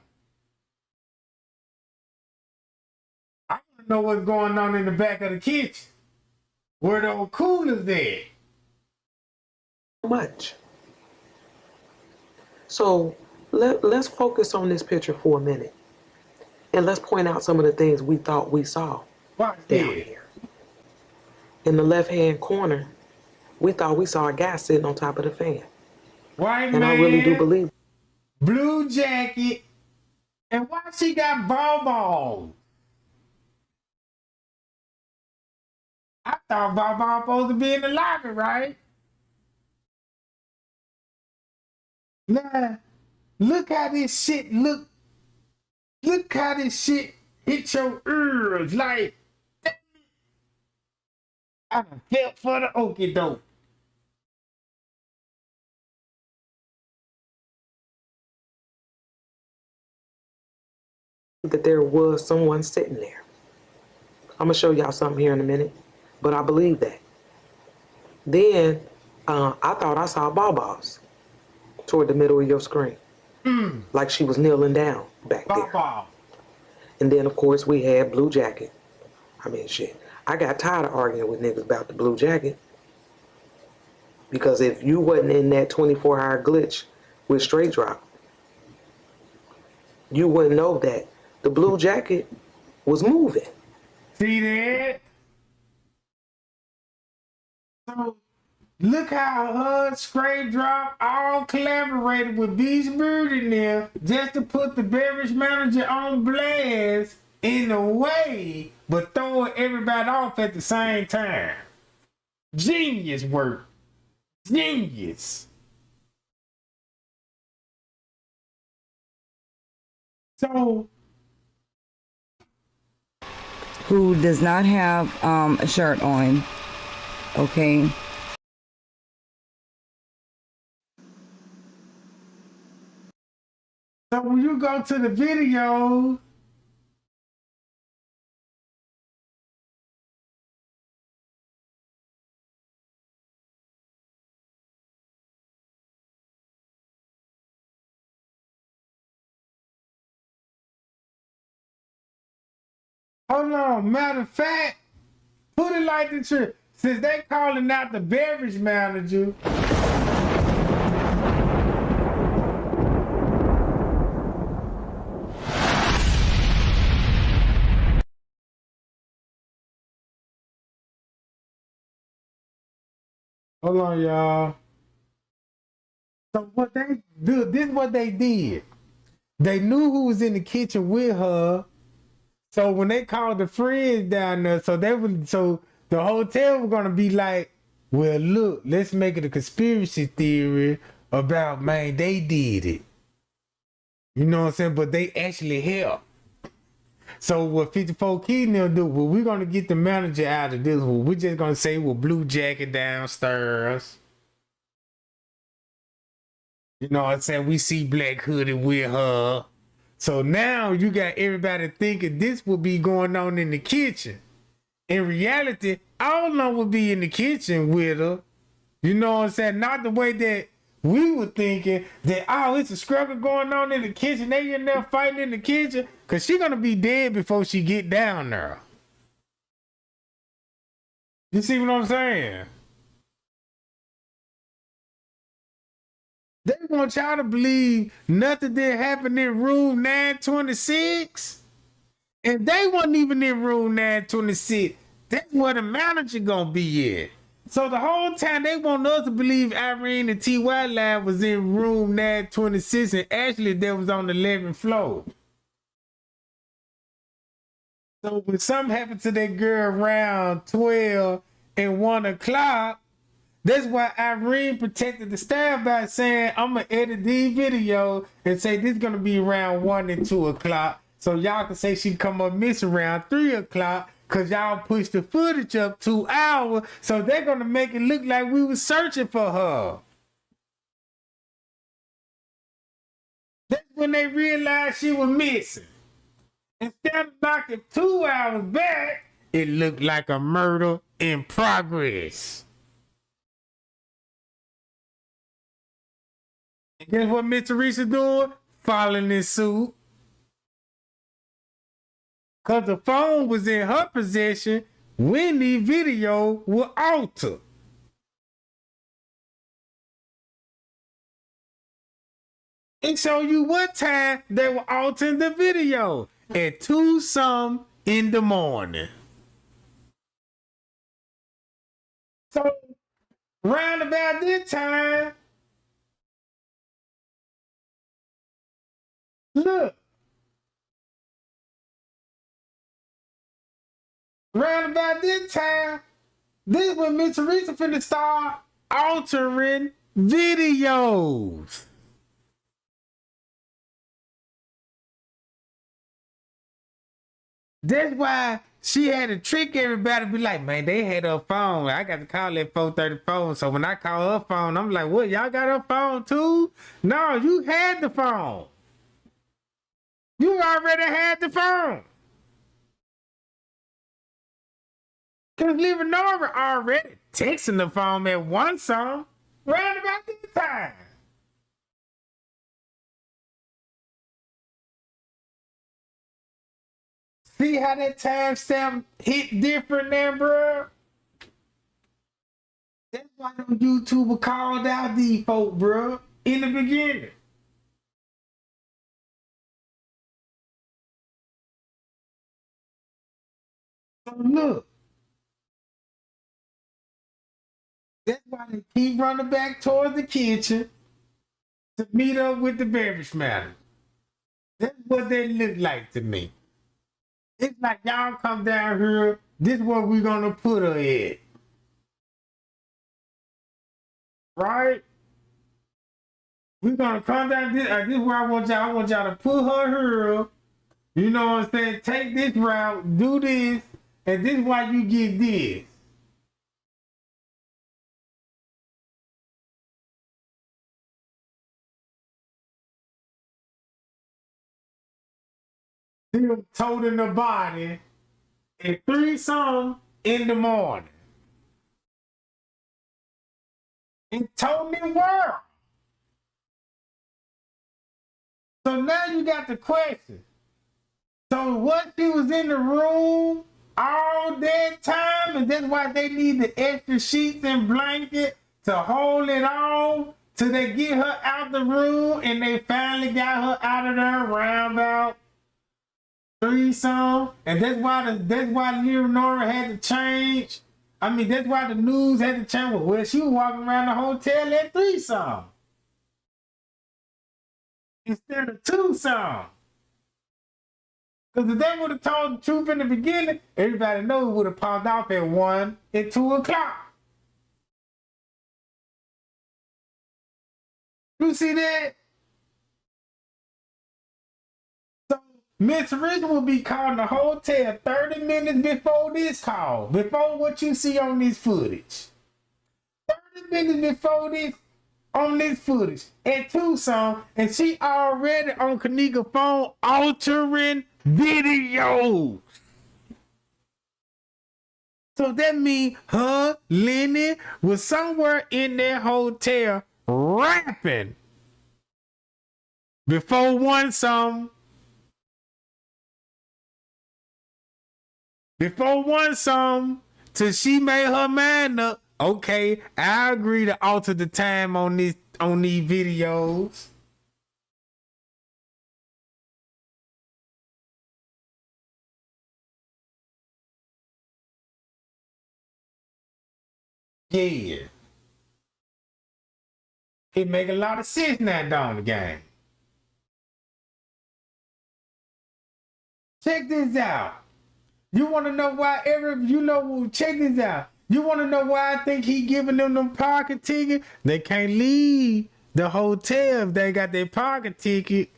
I want to know what's going on in the back of the kitchen. Where the old coolers at. Much. So let's focus on this picture for a minute. And let's point out some of the things we thought we saw down here. In the left-hand corner, we thought we saw a guy sitting on top of the fan. White and man, I really do believe. Blue jacket. And why she got ball? I thought ball supposed to be in the lobby, right? Now, look how this shit look. Look how this shit hit your ears like. I done felt for the okie doke. That there was someone sitting there. I'm gonna show y'all something here in a minute, but I believe that. Then I thought I saw Baw's toward the middle of your screen, like she was kneeling down back there. And then of course we had Blue Jacket. I mean, shit. I got tired of arguing with niggas about the Blue Jacket, because if you wasn't in that 24-hour glitch with Straight Drop, you wouldn't know that the blue jacket was moving. See that? So look how HUD, Scrape Drop all collaborated with Beach Bird in there just to put the beverage manager on blast in a way, but throwing everybody off at the same time. Genius work. Genius. So, who does not have a shirt on, okay? so when you go to the video, hold on, matter of fact, put it like the truth. Since they calling out the beverage manager, hold on, y'all. So what they do, this is what they did. They knew who was in the kitchen with her. So when they called the friends down there, so the hotel was gonna be like, well, look, let's make it a conspiracy theory about, man, they did it. You know what I'm saying? But they actually helped. So what 54 Key now do? Well, we're gonna get the manager out of this. Well, we're just gonna say, well, blue jacket downstairs. You know what I'm saying? We see Black Hoodie with her. So now you got everybody thinking this will be going on in the kitchen. In reality, all of them will be in the kitchen with her. You know what I'm saying? Not the way that we were thinking that, oh, it's a struggle going on in the kitchen. They in there fighting in the kitchen. Because she's going to be dead before she get down there. You see what I'm saying? They want y'all to believe nothing did happen in room 926. And they wasn't even in room 926. That's where the manager gonna be at. So the whole time they want us to believe Irene and T.Y. Lab was in room 926 and actually they was on the 11th floor. So when something happened to that girl around 12 and 1 o'clock, that's why Irene protected the staff by saying, I'm going to edit these videos and say this is going to be around 1 and 2 o'clock. So y'all can say she come up missing around 3 o'clock because y'all pushed the footage up 2 hours. So they're going to make it look like we were searching for her. That's when they realized she was missing. Instead of knocking 2 hours back, it looked like a murder in progress. And guess what Miss Teresa doing? Following in suit. Because the phone was in her possession when the video was altered. And show you what time they were altering the video. At 2-some in the morning. So, round about this time, look. Round about this time, this is when Miss Teresa finna start altering videos. That's why she had to trick everybody, be like, man, they had her phone. I got to call that 430 phone. So when I call her phone, I'm like, what, y'all got her phone too? No, you had the phone. You already had the phone. Because Leonora already texting the phone at 1-some round about this time. See how that timestamp hit different now, bro? That's why them YouTubers called out these folk, bro, in the beginning. So look, that's why they keep running back towards the kitchen to meet up with the beverage matter. That's what they look like to me. It's like y'all come down here, this is what we're gonna put her at. Right? We're gonna come down this is where I want y'all to put her here. You know what I'm saying? Take this route, do this, and this is why you get this. Still toting the body at 3-some in the morning. In toting world. So now you got the question. So what, she was in the room all that time, and that's why they need the extra sheets and blanket to hold it on till they get her out the room, and they finally got her out of there around about 3-some, and that's why Lil Nora had to change. I mean, that's why the news had to change. Well, she was walking around the hotel at 3-some instead of 2-some. Because if they would have told the truth in the beginning, everybody knows it would have popped off at 1 and 2 o'clock. You see that? So Miss Rich will be calling the hotel 30 minutes before this call, before what you see on this footage. 30 minutes before this, on this footage at Tucson, and she already on Kenneka's phone altering videos. So that means her, Lenny, was somewhere in that hotel rapping before 1-some. Before 1-some, till she made her mind up. Okay, I agree to alter the time on these videos. Yeah. It make a lot of sense now down the game. Check this out. You want to know why check this out. You want to know why I think he giving them parking ticket? They can't leave the hotel if they got their parking ticket,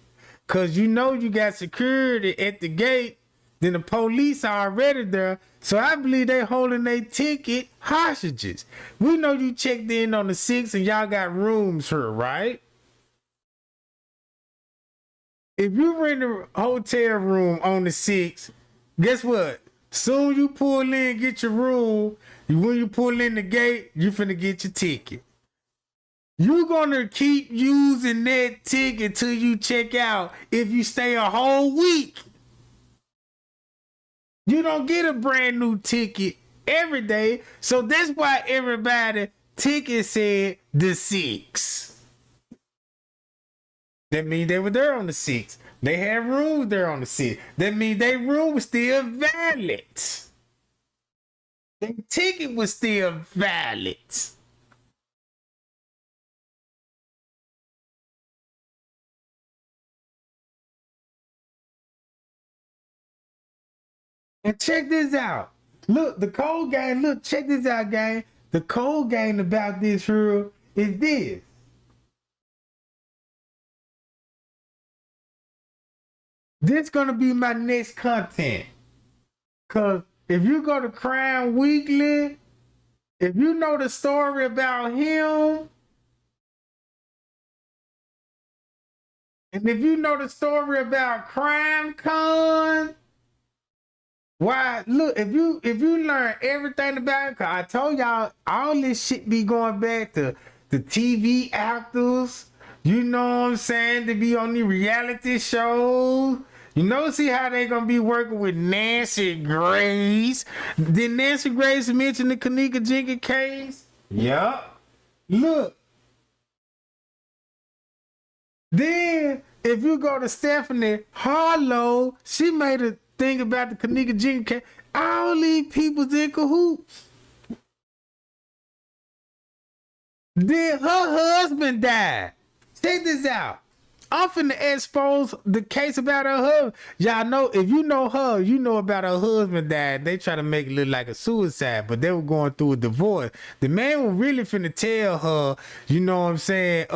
because you got security at the gate. Then the police are already there. So I believe they holding their ticket hostages. We know you checked in on the 6th and y'all got rooms here, right? If you rent a hotel room on the 6th, guess what? Soon you pull in, get your room. When you pull in the gate, you finna get your ticket. You're gonna keep using that ticket till you check out if you stay a whole week. You don't get a brand new ticket every day. So that's why everybody ticket said the 6th. That means they were there on the 6th. They had rooms there on the 6th. That means their room was still valid. Their ticket was still valid. And check this out. Look, the cold game. Look, check this out, gang. The cold game about this here is this. This gonna be my next content. Cause if you go to Crime Weekly, if you know the story about him, and if you know the story about Crime Con, why, look, if you learn everything about it, cause I told y'all all this shit be going back to the TV actors, you know what I'm saying, to be on the reality shows. See how they gonna be working with Nancy Grace. Did Nancy Grace mention the Kenneka Jenkins case? Yup. Look. Then if you go to Stephanie Harlow, she made thing about the Kenneka Jenkins case, all these people's in cahoots. Then her husband died. Check this out. I'm finna expose the case about her husband. Y'all know, if you know her, you know about her husband died. They try to make it look like a suicide, but they were going through a divorce. The man was really finna tell her, you know what I'm saying,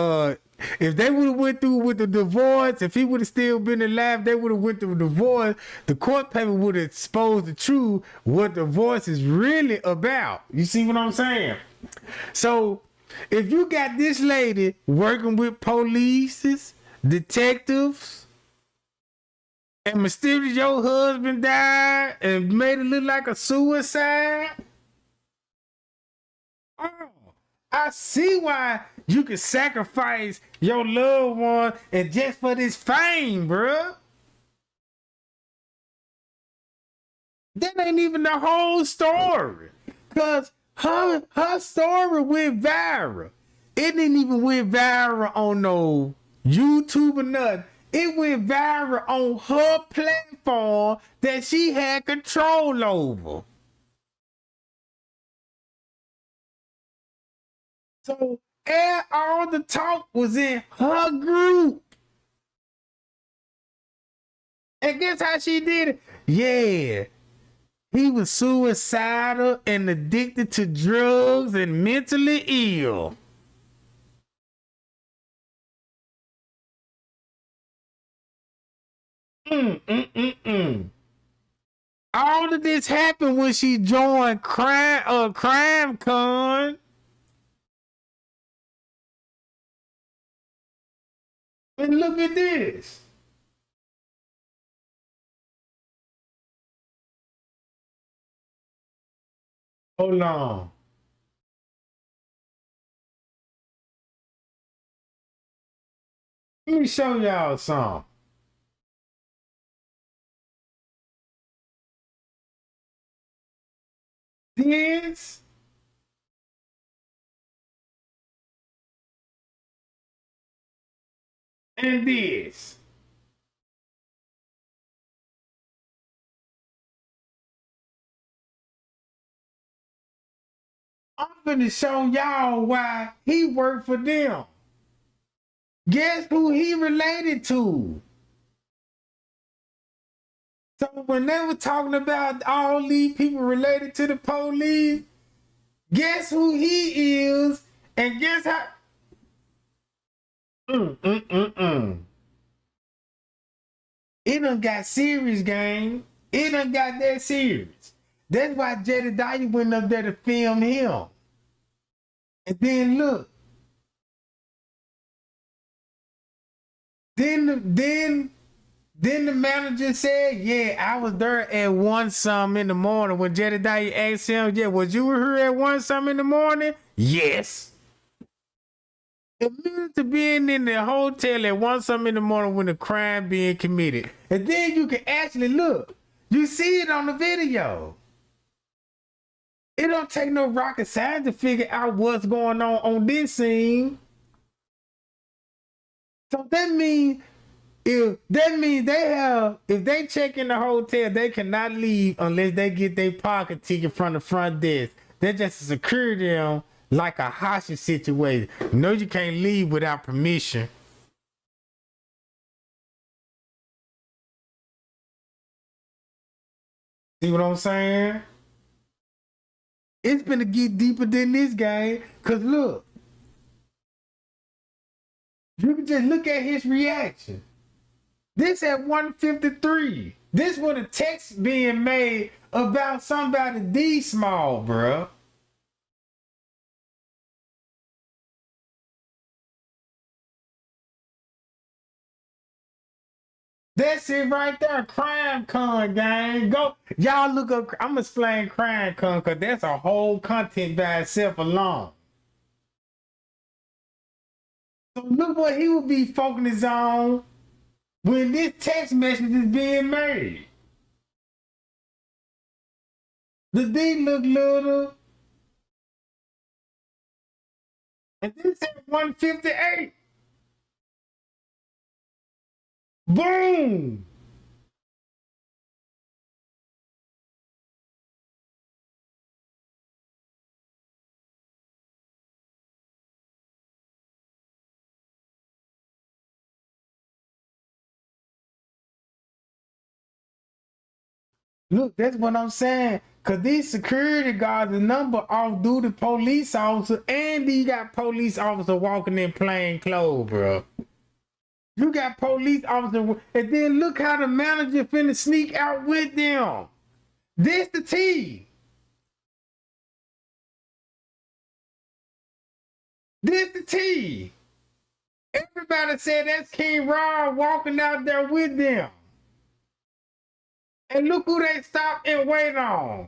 if they would have went through with the divorce, if he would have still been alive, they would have went through the divorce. The court paper would have exposed the truth, what divorce is really about. You see what I'm saying? So if you got this lady working with police, detectives, and mysterious your husband died and made it look like a suicide, oh, I see why you can sacrifice your loved one and just for this fame, bruh. That ain't even the whole story. Cause her story went viral. It didn't even went viral on no YouTube or nothing. It went viral on her platform that she had control over. So all the talk was in her group. And guess how she did it? Yeah. He was suicidal and addicted to drugs and mentally ill. All of this happened when she joined Crime Con. And look at this. Hold on. Let me show y'all something. This and this. I'm gonna show y'all why he worked for them. Guess who he related to? So when they were talking about all these people related to the police, guess who he is? And guess how? It done got serious, gang. It done got that serious. That's why Jedediah went up there to film him. And then look. Then the manager said, yeah, I was there at 1 something in the morning when Jedediah asked him, yeah, was you here at 1 something in the morning? Yes. Admitted to being in the hotel at 1 something in the morning when the crime being committed. And then you can actually look. You see it on the video. It don't take no rocket science to figure out what's going on this scene. So that means if they check in the hotel, they cannot leave unless they get their pocket ticket from the front desk. They're just to secure them like a hostage situation. You know you can't leave without permission. See what I'm saying? It's gonna get deeper than this, gang. Cause look, you can just look at his reaction. This at 153. This was a text being made about somebody D small, bruh. That's it right there, Crime Con, gang. Go, y'all look up. I'm gonna explain Crime Con because that's a whole content by itself alone. So look what he would be focusing on when this text message is being made. The D look little. And this at 158. Boom! Look, that's what I'm saying. Cause these security guards, the number off-duty police officer, and you got police officer walking in plain clothes, bro. You got police officer, and then look how the manager finna sneak out with them. This the T. This the T. Everybody said that's King Ron walking out there with them. And look who they stop and wait on.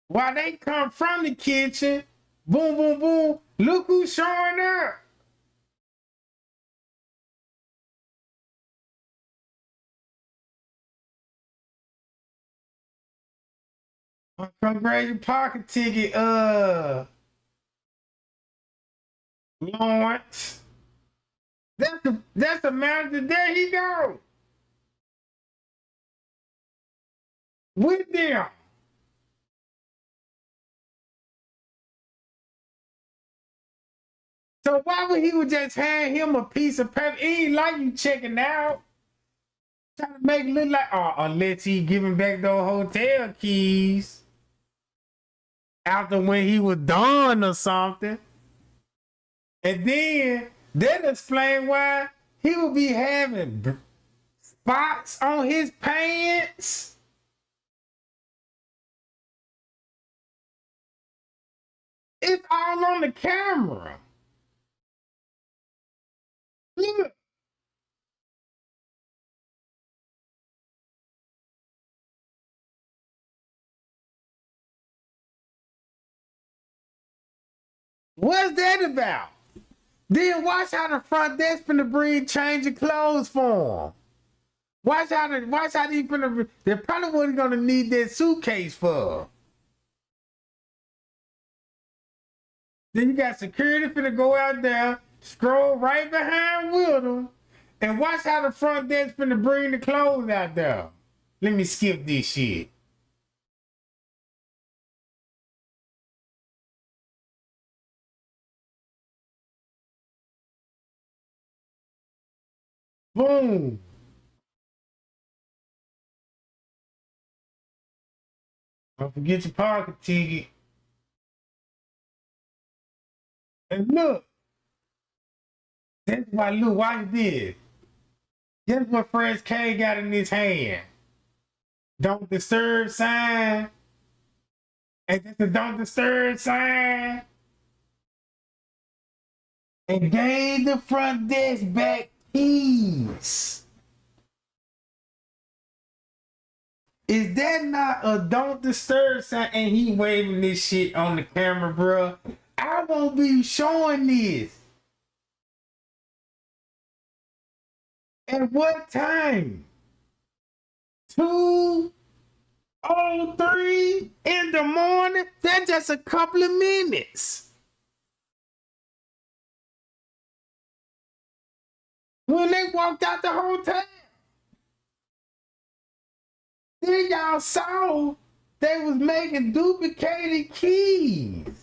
While they come from the kitchen, boom, boom, boom, look who's showing up. Congrats your pocket ticket, Lawrence. That's the manager. There he go. With them. So why would he would just hand him a piece of paper? He ain't like you checking out. Trying to make it look like, unless he giving back those hotel keys after when he was done or something. And then that explain why he would be having spots on his pants. It's all on the camera. Look. What's that about? Then watch how the front desk finna bring change of clothes for him. Watch how they finna. They probably wasn't gonna need that suitcase for. Then you got security finna go out there, scroll right behind with them, and watch how the front desk finna bring the clothes out there. Let me skip this shit. Boom. Don't forget your parking ticket. And look. That's why, look, watch this. Guess what Fresh K got in his hand? Don't disturb sign. And that's the don't disturb sign. And gave the front desk back keys. Is that not a don't disturb sign? And he waving this shit on the camera, bro. I won't be showing this. At what time? 2:03 in the morning? That's just a couple of minutes. When they walked out the hotel, then y'all saw they was making duplicated keys.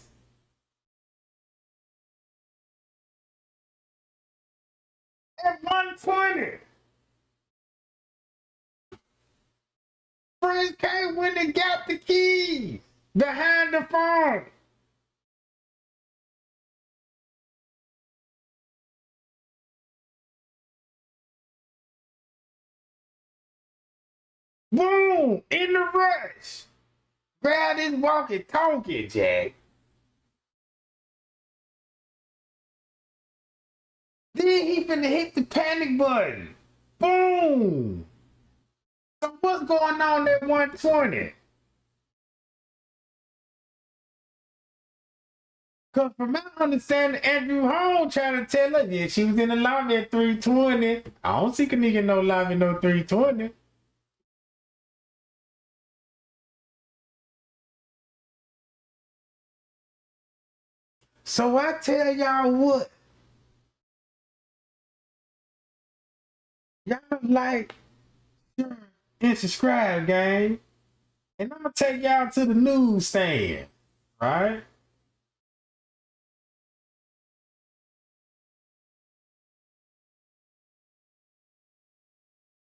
At 1:20. Friends came when they got the keys behind the phone. Boom! In the rush. Grab this walkie-talkie, Jack. Then he finna hit the panic button. Boom! So what's going on at 1:20? Cause from my understanding, Andrew Hall trying to tell her, yeah, she was in the lobby at 3:20. I don't see Kenneka no lobby no 3:20. So I tell y'all what, y'all like, share, and subscribe, gang. And I'm gonna take y'all to the newsstand, right?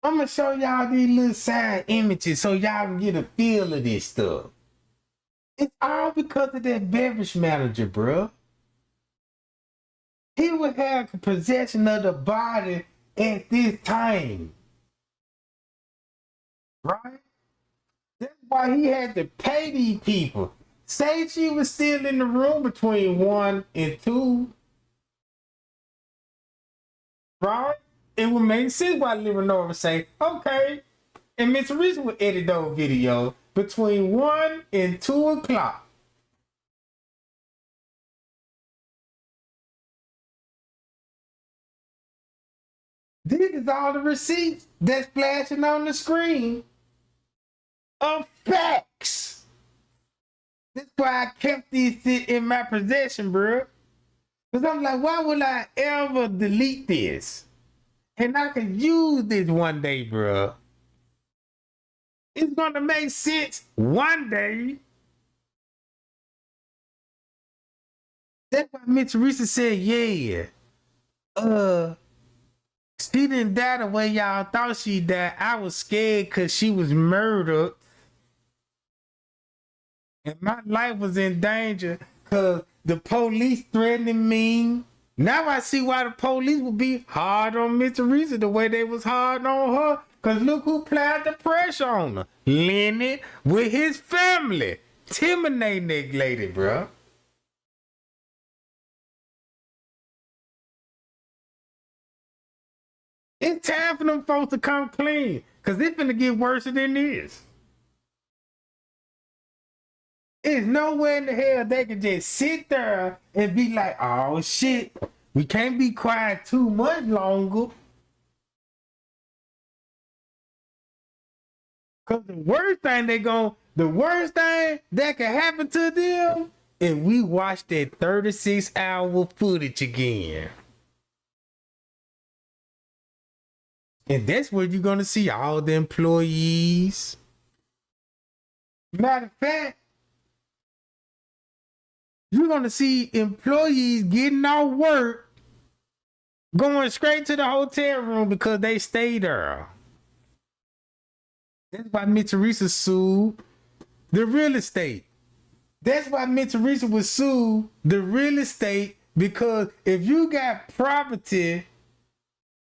I'm gonna show y'all these little side images so y'all can get a feel of this stuff. It's all because of that beverage manager, bro. He would have possession of the body at this time. Right? That's why he had to pay these people. Say she was still in the room between 1 and 2. Right? It would make sense why Leonora would say, okay. And Miss Reese would edit those videos between 1 and 2 o'clock. This is all the receipts that's flashing on the screen of facts. That's why I kept these shit in my possession, bro. Because I'm like, why would I ever delete this? And I can use this one day, bro. It's going to make sense one day. That's why Miss Teresa said, yeah. She didn't die the way y'all thought she died. I was scared because she was murdered. And my life was in danger because the police threatening me. Now I see why the police would be hard on Miss Teresa the way they was hard on her. Because look who applied the pressure on her. Lenny with his family. Terminating that lady, bro. It's time for them folks to come clean. Because it's finna get worse than this. There's nowhere in the hell they can just sit there and be like, oh shit, we can't be quiet too much longer. Cause the worst thing that can happen to them is we watch that 36-hour footage again. And that's where you're gonna see all the employees. Matter of fact, you're going to see employees getting off work, going straight to the hotel room because they stayed there. That's why Miss Teresa sued the real estate. That's why Miss Teresa would sue the real estate, because if you got property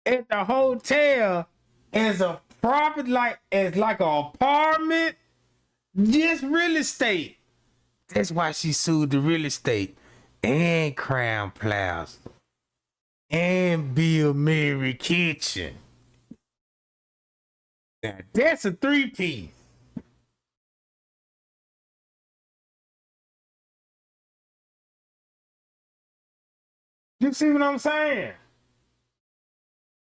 at the hotel as a property, like an apartment, just real estate. That's why she sued the real estate and Crown Plaza and Bill Mary Kitchen. Now that's a 3-piece. You see what I'm saying?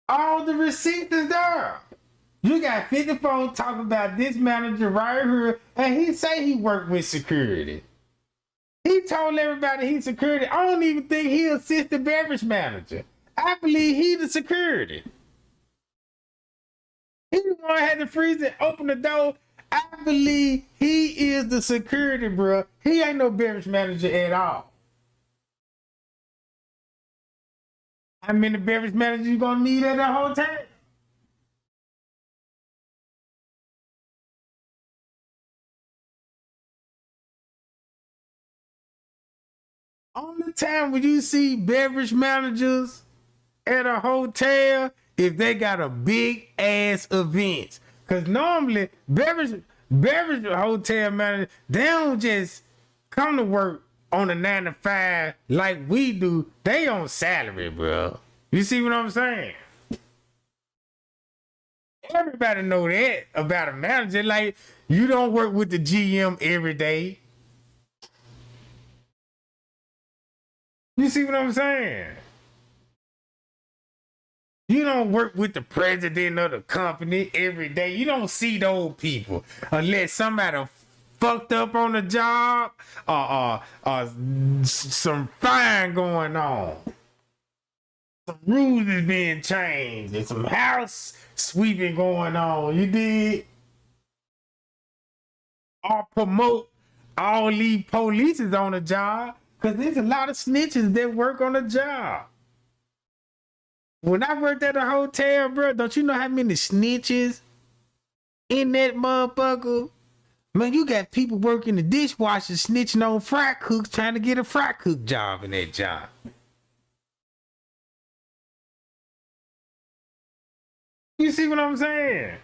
All the receipts is there. You got 54 talking about this manager right here, and he say he worked with security. He told everybody he's security. I don't even think he assists the beverage manager. I believe he the security. He the one had to freeze and open the door. I believe he is the security, bro. He ain't no beverage manager at all. How many beverage managers you gonna need at that hotel? Only time when you see beverage managers at a hotel if they got a big ass event. Cause normally beverage hotel managers, they don't just come to work on a 9 to 5 like we do. They on salary, bro. You see what I'm saying? Everybody know that about a manager. Like, you don't work with the GM every day. You see what I'm saying? You don't work with the president of the company every day. You don't see those people unless somebody fucked up on the job or some fine going on. Some rules is being changed and some house sweeping going on. You did? Or promote all these police is on the job. Because there's a lot of snitches that work on the job. When I worked at a hotel, bro, don't you know how many snitches in that motherfucker? Man, you got people working the dishwasher snitching on fry cooks trying to get a fry cook job in that job. You see what I'm saying?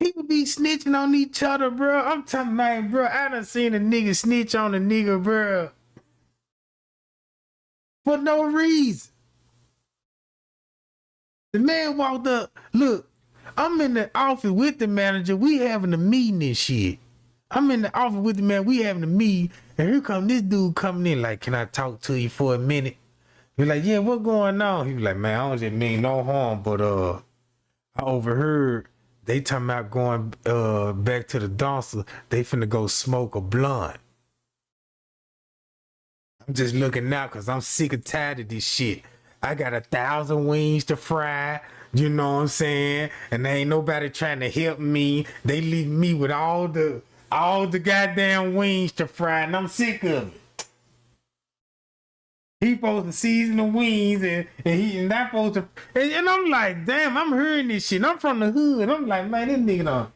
People be snitching on each other, bro. I'm talking about, bro, I done seen a nigga snitch on a nigga, bro, for no reason. The man walked up. Look, I'm in the office with the manager. We having a meeting and shit. I'm in the office with the man. We having a meeting. And here come this dude coming in like, can I talk to you for a minute? He's like, yeah, what going on? He was like, man, I don't just mean no harm, but I overheard they talking about going back to the dumpster. They finna go smoke a blunt. I'm just looking out because I'm sick and tired of this shit. I got 1,000 wings to fry, you know what I'm saying? And there ain't nobody trying to help me. They leave me with all the goddamn wings to fry, and I'm sick of it. He supposed to season the wings, and that supposed to, and I'm like, damn, I'm hearing this shit. I'm from the hood. I'm like, man, this nigga done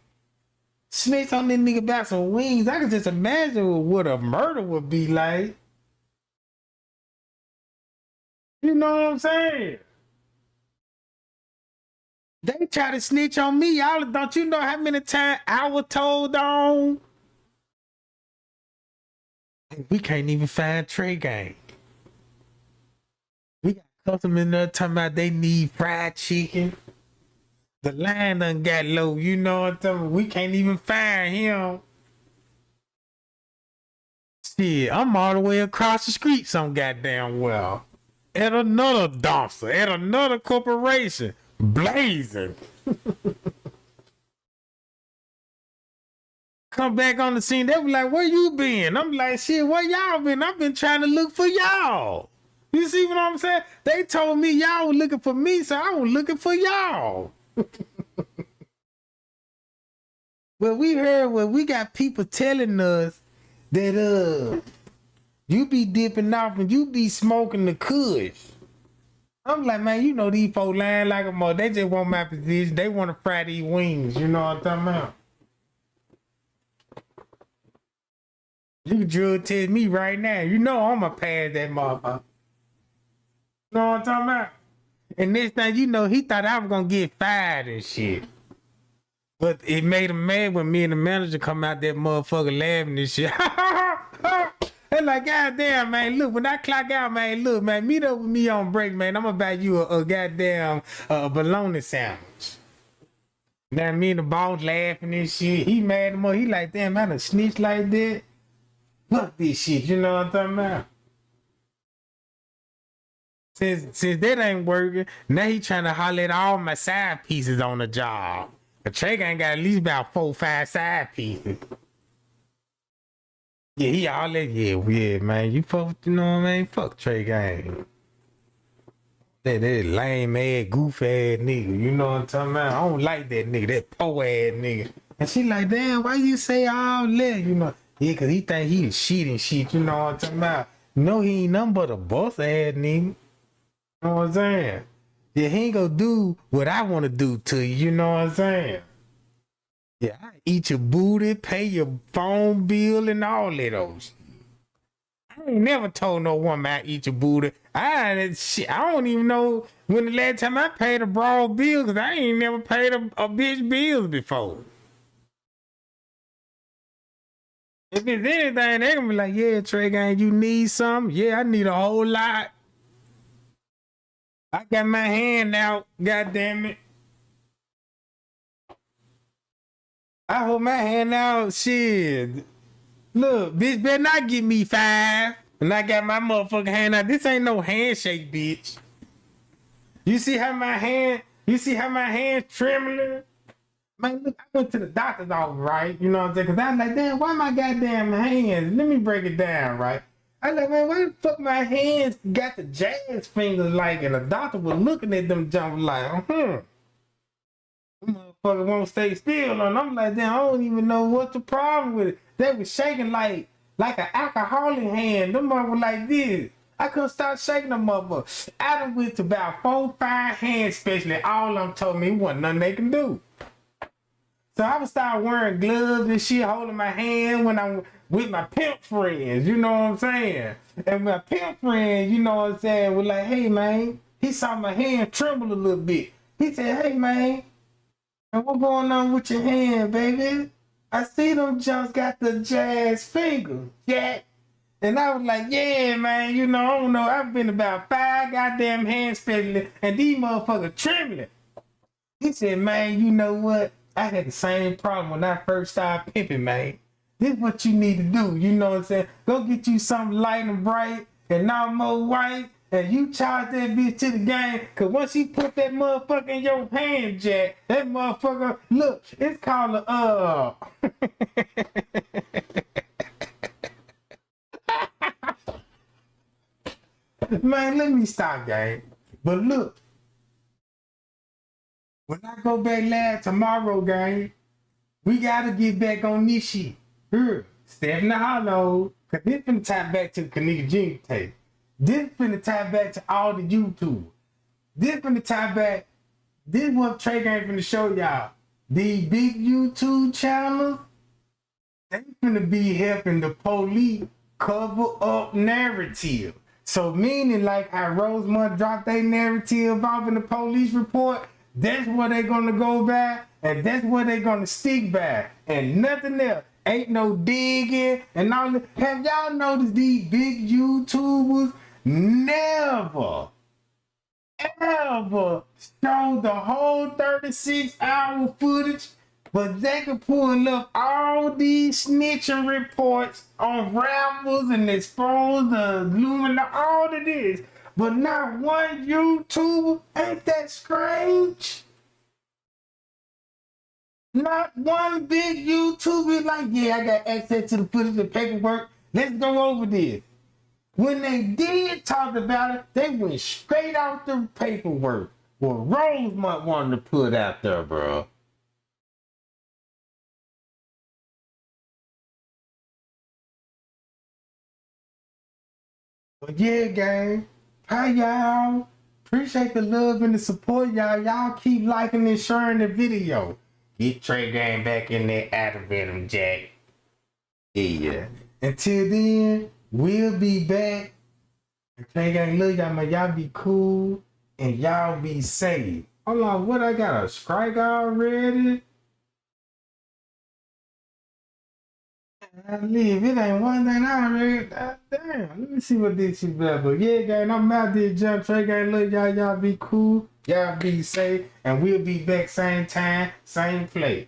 snitch on this nigga about some wings. I can just imagine what a murder would be like. You know what I'm saying? They try to snitch on me. Y'all, don't you know how many times I was told on? We can't even find Trey Gang. We got customers in there talking about they need fried chicken. The line done got low. You know what I'm talking about? We can't even find him. Shit, I'm all the way across the street some goddamn well. At another dumpster, at another corporation, blazing. Come back on the scene, they were like, where you been? I'm like, shit, where y'all been? I've been trying to look for y'all. You see what I'm saying? They told me y'all were looking for me, so I was looking for y'all. Well, we got people telling us that you be dipping off and you be smoking the kush. I'm like, man, you know these folks lying like a mother. They just want my position. They want to fry these wings. You know what I'm talking about? You can drug test me right now. You know I'm going to pass that motherfucker. You know what I'm talking about? And next thing you know, he thought I was going to get fired and shit. But it made him mad when me and the manager come out that motherfucker laughing and shit. They're like, God damn, man, look, when I clock out, man, look, man, meet up with me on break, man. I'm gonna buy you a goddamn bologna sandwich. Now me and the boss laughing and shit. He mad at me. He like, damn, I done snitch like that. Fuck this shit, you know what I'm talking about? Since that ain't working, now he trying to holler at all my side pieces on the job. The Trey ain't got at least about 4 or 5 side pieces. Yeah, he all that, yeah, man. You fuck, you know what I mean? Fuck Trey Gang. That lame ass, goof ass nigga. You know what I'm talking about? I don't like that nigga, that po ass nigga. And she like, damn, why you say all that? You know, yeah, cause he think he the shit and shit. You know what I'm talking about? No, he ain't nothing but a boss ass nigga. You know what I'm saying? Yeah, he ain't gonna do what I want to do to you. You know what I'm saying? Yeah, I eat your booty, pay your phone bill, and all of those. I ain't never told no woman I eat your booty. I don't even know when the last time I paid a broad bill, because I ain't never paid a bitch bills before. If it's anything, they gonna be like, yeah, Trey Gang, you need something? Yeah, I need a whole lot. I got my hand out, goddamn it. I hold my hand out, shit. Look, bitch, better not give me 5. And I got my motherfucking hand out. This ain't no handshake, bitch. You see how my hand's trembling? Man, look, I went to the doctor's office, right? You know what I'm saying? Because I was like, damn, why my goddamn hands? Let me break it down, right? I was like, man, why the fuck my hands got the jazz fingers like? And the doctor was looking at them jump like, motherfucker won't stay still. And I'm like, damn, I don't even know what's the problem with it. They was shaking like an alcoholic hand. Them motherfuckers like this. I couldn't stop shaking them motherfuckers. I done went to about 4, 5 hand specialists. All of them told me it wasn't nothing they can do. So I would start wearing gloves and shit, holding my hand when I'm with my pimp friends, you know what I'm saying? And my pimp friends, you know what I'm saying, was like, hey man, he saw my hand tremble a little bit. He said, hey man, what going on with your hand, baby? I see them jumps got the jazz fingers, Jack. And I was like, yeah, man, you know, I don't know. I've been about 5 goddamn hand specialists and these motherfuckers trembling. He said, man, you know what? I had the same problem when I first started pimping, man. This is what you need to do, you know what I'm saying? Go get you something light and bright and not more white, and you charge that bitch to the game, because once you put that motherfucker in your hand, Jack, that motherfucker, look, it's called a, man, let me stop, gang. But look, when I go back live tomorrow, gang, we gotta get back on this shit. Here, step in the hollow, cause this finna tie back to the Kenneka Jenkins tape. This finna tie back to all the YouTube. This finna tie back. This what Trey Gang finna show y'all. These big YouTube channels, they finna be helping the police cover up narrative. So meaning like how Rosemont dropped their narrative off in the police report, that's what they gonna go by, and that's what they gonna stick by, and nothing else. Ain't no digging and all that. Have y'all noticed these big YouTubers never, ever show the whole 36-hour footage, but they can pull up all these snitching reports on rappers and expose the Lumina, all of this, but not one YouTuber? Ain't that strange? Not one big YouTuber like, yeah, I got access to the footage and paperwork. Let's go over this. When they did talk about it, they went straight off the paperwork. What Rosemont wanted to put out there, bro. But yeah, gang. Hi, y'all. Appreciate the love and the support, y'all. Y'all keep liking and sharing the video. Get Trey Gang back in there, activate him, Jack. Yeah. Until then, we'll be back. Trey Gang, look, y'all, man. Y'all be cool and y'all be safe. Hold on, what? I got a strike already? I leave. It ain't one thing I already. Damn. Let me see what this is about. But yeah, gang, I'm out there, jump. Trey Gang, look, y'all be cool. Y'all be safe, and we'll be back same time, same place.